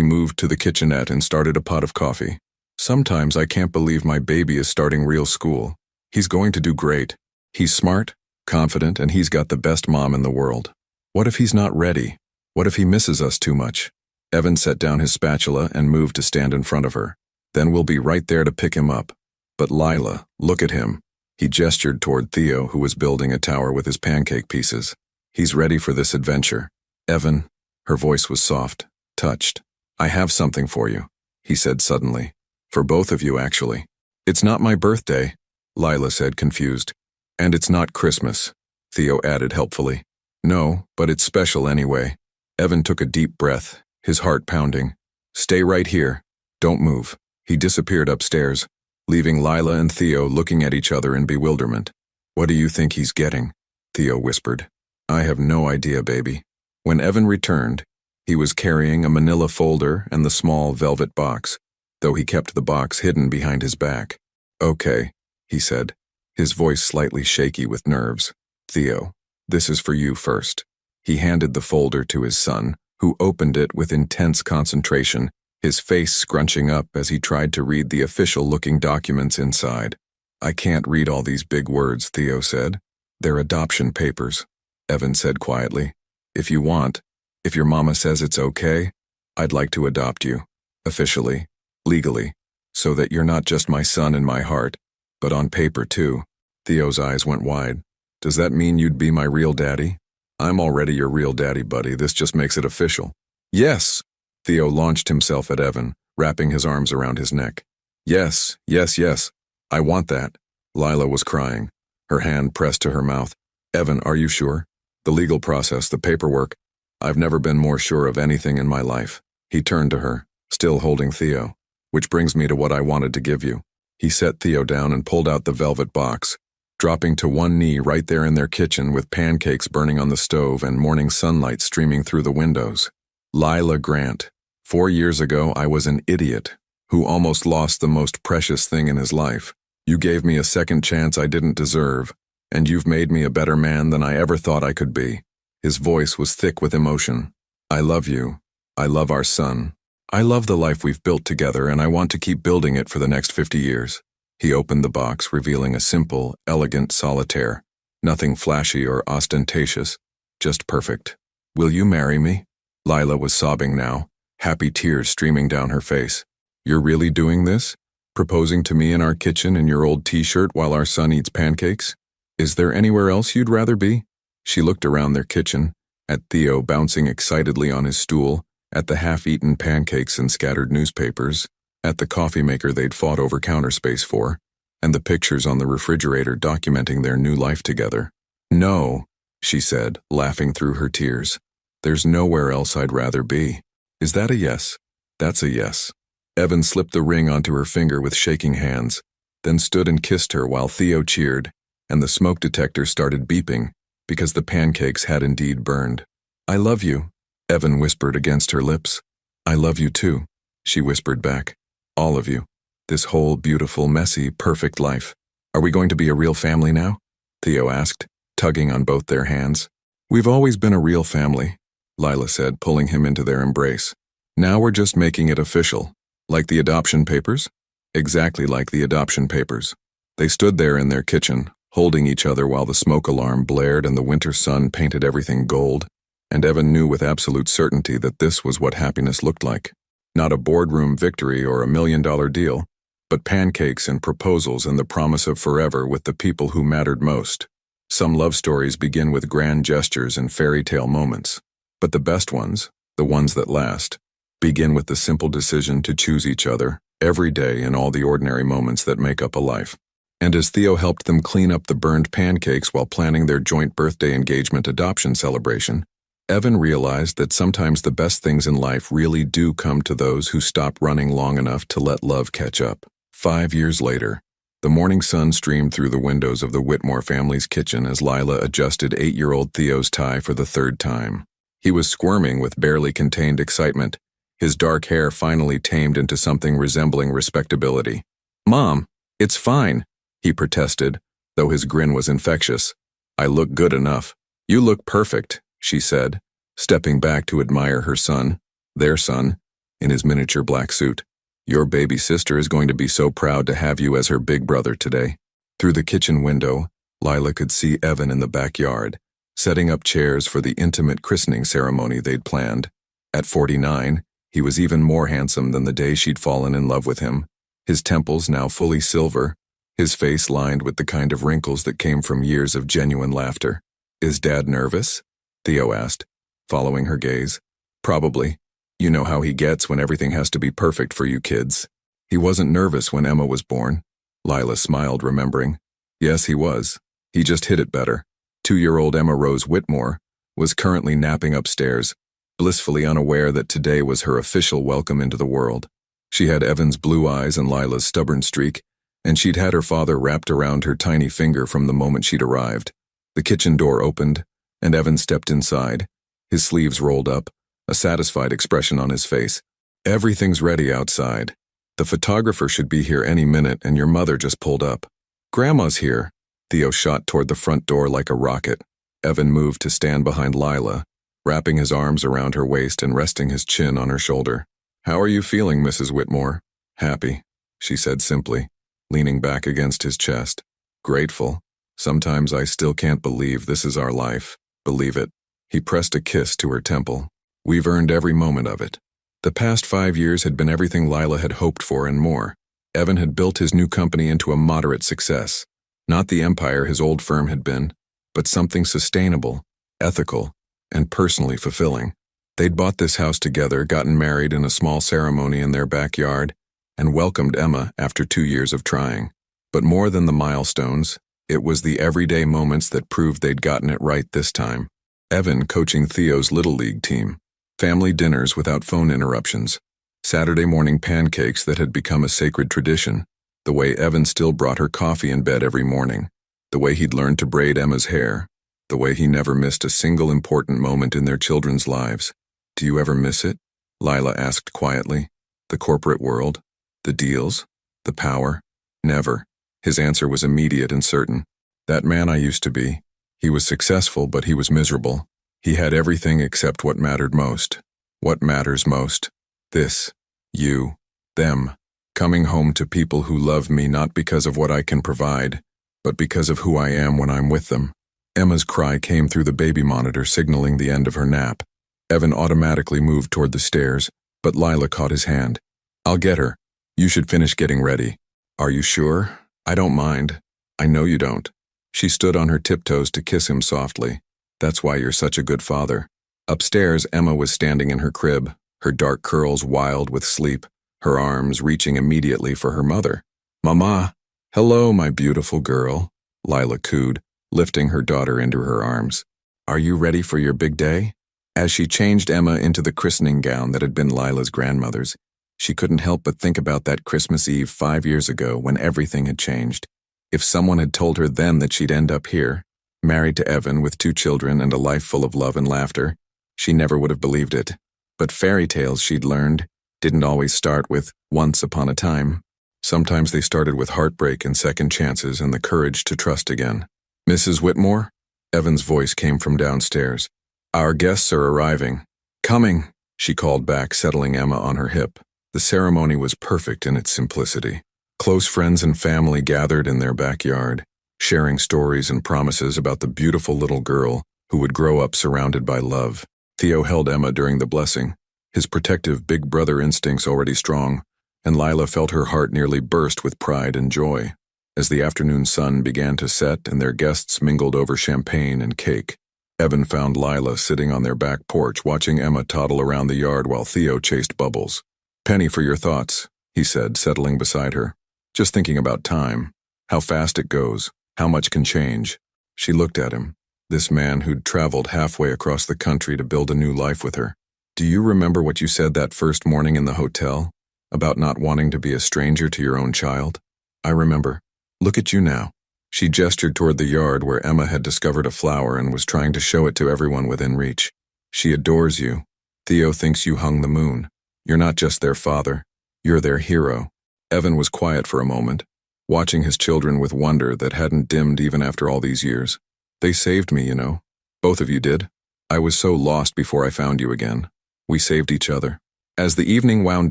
moved to the kitchenette and started a pot of coffee. Sometimes I can't believe my baby is starting real school. He's going to do great. He's smart, confident, and he's got the best mom in the world. What if he's not ready? What if he misses us too much? Evan set down his spatula and moved to stand in front of her. Then we'll be right there to pick him up. But Lila, look at him. He gestured toward Theo, who was building a tower with his pancake pieces. He's ready for this adventure. Evan, her voice was soft, touched. I have something for you, he said suddenly. For both of you, actually. It's not my birthday, Lila said, confused. And it's not Christmas, Theo added helpfully. No, but it's special anyway. Evan took a deep breath, his heart pounding. Stay right here. Don't move. He disappeared upstairs, leaving Lila and Theo looking at each other in bewilderment. What do you think he's getting? Theo whispered. I have no idea, baby. When Evan returned, he was carrying a manila folder and the small velvet box, though he kept the box hidden behind his back. Okay, he said, his voice slightly shaky with nerves. Theo, this is for you first. He handed the folder to his son, who opened it with intense concentration, his face scrunching up as he tried to read the official-looking documents inside. I can't read all these big words, Theo said. They're adoption papers, Evan said quietly. If you want, if your mama says it's okay, I'd like to adopt you, officially, legally, so that you're not just my son in my heart, but on paper too. Theo's eyes went wide. Does that mean you'd be my real daddy? I'm already your real daddy, buddy. This just makes it official. Yes, Theo launched himself at Evan, wrapping his arms around his neck. Yes, yes, yes. I want that. Lila was crying, her hand pressed to her mouth. Evan, are you sure? The legal process, the paperwork. I've never been more sure of anything in my life. He turned to her, still holding Theo. Which brings me to what I wanted to give you. He set Theo down and pulled out the velvet box, dropping to one knee right there in their kitchen with pancakes burning on the stove and morning sunlight streaming through the windows. Lila Grant. 4 years ago, I was an idiot who almost lost the most precious thing in his life. You gave me a second chance I didn't deserve, and you've made me a better man than I ever thought I could be. His voice was thick with emotion. I love you. I love our son. I love the life we've built together, and I want to keep building it for the next 50 years. He opened the box, revealing a simple, elegant solitaire. Nothing flashy or ostentatious, just perfect. Will you marry me? Lila was sobbing now, happy tears streaming down her face. You're really doing this? Proposing to me in our kitchen in your old t-shirt while our son eats pancakes? Is there anywhere else you'd rather be? She looked around their kitchen, at Theo bouncing excitedly on his stool, at the half-eaten pancakes and scattered newspapers, at the coffee maker they'd fought over counter space for, and the pictures on the refrigerator documenting their new life together. No, she said, laughing through her tears. There's nowhere else I'd rather be. Is that a yes? That's a yes. Evan slipped the ring onto her finger with shaking hands, then stood and kissed her while Theo cheered, and the smoke detector started beeping, because the pancakes had indeed burned. I love you, Evan whispered against her lips. I love you too, she whispered back. All of you. This whole beautiful, messy, perfect life. Are we going to be a real family now? Theo asked, tugging on both their hands. We've always been a real family, Lila said, pulling him into their embrace. Now we're just making it official. Like the adoption papers? Exactly like the adoption papers. They stood there in their kitchen, holding each other while the smoke alarm blared and the winter sun painted everything gold, and Evan knew with absolute certainty that this was what happiness looked like. Not a boardroom victory or $1 million deal, but pancakes and proposals and the promise of forever with the people who mattered most. Some love stories begin with grand gestures and fairy tale moments, but the best ones, the ones that last, begin with the simple decision to choose each other every day in all the ordinary moments that make up a life. And as Theo helped them clean up the burned pancakes while planning their joint birthday engagement adoption celebration, Evan realized that sometimes the best things in life really do come to those who stop running long enough to let love catch up. 5 years later, the morning sun streamed through the windows of the Whitmore family's kitchen as Lila adjusted 8-year-old Theo's tie for the 3rd time. He was squirming with barely contained excitement, his dark hair finally tamed into something resembling respectability. Mom, it's fine, he protested, though his grin was infectious. I look good enough. You look perfect, she said, stepping back to admire her son, their son, in his miniature black suit. Your baby sister is going to be so proud to have you as her big brother today. Through the kitchen window, Lila could see Evan in the backyard, setting up chairs for the intimate christening ceremony they'd planned. At 49, he was even more handsome than the day she'd fallen in love with him, his temples now fully silver, his face lined with the kind of wrinkles that came from years of genuine laughter. Is Dad nervous? Theo asked, following her gaze. Probably. You know how he gets when everything has to be perfect for you kids. He wasn't nervous when Emma was born. Lila smiled, remembering. Yes, he was. He just hid it better. 2-year-old Emma Rose Whitmore was currently napping upstairs, blissfully unaware that today was her official welcome into the world. She had Evan's blue eyes and Lila's stubborn streak, and she'd had her father wrapped around her tiny finger from the moment she'd arrived. The kitchen door opened, and Evan stepped inside, his sleeves rolled up, a satisfied expression on his face. Everything's ready outside. The photographer should be here any minute, and your mother just pulled up. Grandma's here. Theo shot toward the front door like a rocket. Evan moved to stand behind Lila, wrapping his arms around her waist and resting his chin on her shoulder. How are you feeling, Mrs. Whitmore? Happy, she said simply, leaning back against his chest. Grateful. Sometimes I still can't believe this is our life. Believe it. He pressed a kiss to her temple. We've earned every moment of it. The past 5 years had been everything Lila had hoped for and more. Evan had built his new company into a moderate success. Not the empire his old firm had been, but something sustainable, ethical, and personally fulfilling. They'd bought this house together, gotten married in a small ceremony in their backyard, and welcomed Emma after 2 years of trying. But more than the milestones, it was the everyday moments that proved they'd gotten it right this time. Evan coaching Theo's Little League team. Family dinners without phone interruptions. Saturday morning pancakes that had become a sacred tradition. The way Evan still brought her coffee in bed every morning. The way he'd learned to braid Emma's hair. The way he never missed a single important moment in their children's lives. Do you ever miss it? Lila asked quietly. The corporate world? The deals? The power? Never. His answer was immediate and certain. That man I used to be. He was successful, but he was miserable. He had everything except what mattered most. What matters most? This. You. Them. Coming home to people who love me not because of what I can provide, but because of who I am when I'm with them. Emma's cry came through the baby monitor, signaling the end of her nap. Evan automatically moved toward the stairs, but Lila caught his hand. I'll get her. You should finish getting ready. Are you sure? I don't mind. I know you don't. She stood on her tiptoes to kiss him softly. That's why you're such a good father. Upstairs, Emma was standing in her crib, her dark curls wild with sleep, her arms reaching immediately for her mother. Mama! Hello, my beautiful girl, Lila cooed, lifting her daughter into her arms. Are you ready for your big day? As she changed Emma into the christening gown that had been Lila's grandmother's, she couldn't help but think about that Christmas Eve 5 years ago when everything had changed. If someone had told her then that she'd end up here, married to Evan with 2 children and a life full of love and laughter, she never would have believed it. But fairy tales, she'd learned, didn't always start with once upon a time. Sometimes they started with heartbreak and second chances and the courage to trust again. Mrs. Whitmore? Evan's voice came from downstairs. Our guests are arriving. Coming, she called back, settling Emma on her hip. The ceremony was perfect in its simplicity. Close friends and family gathered in their backyard, sharing stories and promises about the beautiful little girl who would grow up surrounded by love. Theo held Emma during the blessing, his protective big brother instincts already strong, and Lila felt her heart nearly burst with pride and joy. As the afternoon sun began to set and their guests mingled over champagne and cake, Evan found Lila sitting on their back porch watching Emma toddle around the yard while Theo chased Bubbles. Penny for your thoughts, he said, settling beside her. Just thinking about time, how fast it goes, how much can change. She looked at him, this man who'd traveled halfway across the country to build a new life with her. Do you remember what you said that first morning in the hotel, about not wanting to be a stranger to your own child? I remember. Look at you now. She gestured toward the yard where Emma had discovered a flower and was trying to show it to everyone within reach. She adores you. Theo thinks you hung the moon. You're not just their father. You're their hero. Evan was quiet for a moment, watching his children with wonder that hadn't dimmed even after all these years. They saved me, you know. Both of you did. I was so lost before I found you again. We saved each other. As the evening wound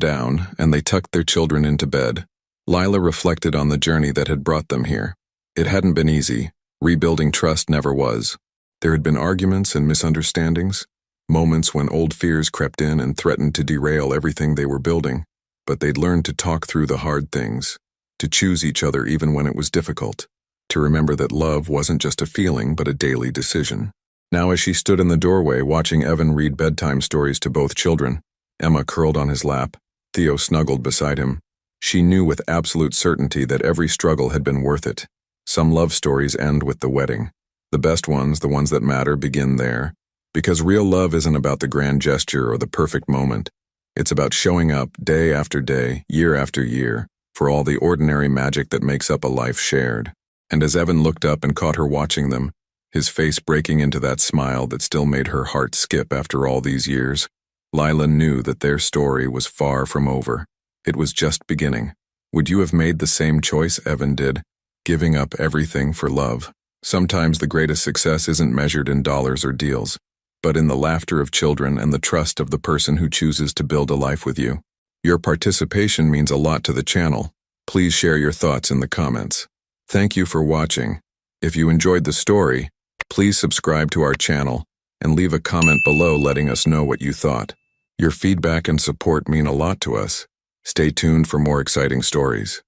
down and they tucked their children into bed, Lila reflected on the journey that had brought them here. It hadn't been easy. Rebuilding trust never was. There had been arguments and misunderstandings, moments when old fears crept in and threatened to derail everything they were building. But they'd learned to talk through the hard things, to choose each other even when it was difficult, to remember that love wasn't just a feeling but a daily decision. Now as she stood in the doorway watching Evan read bedtime stories to both children, Emma curled on his lap, Theo snuggled beside him. She knew with absolute certainty that every struggle had been worth it. Some love stories end with the wedding. The best ones, the ones that matter, begin there. Because real love isn't about the grand gesture or the perfect moment. It's about showing up day after day, year after year, for all the ordinary magic that makes up a life shared. And as Evan looked up and caught her watching them, his face breaking into that smile that still made her heart skip after all these years, Lila knew that their story was far from over. It was just beginning. Would you have made the same choice Evan did, giving up everything for love? Sometimes the greatest success isn't measured in dollars or deals, but in the laughter of children and the trust of the person who chooses to build a life with you. Your participation means a lot to the channel. Please share your thoughts in the comments. Thank you for watching. If you enjoyed the story, please subscribe to our channel and leave a comment below letting us know what you thought. Your feedback and support mean a lot to us. Stay tuned for more exciting stories.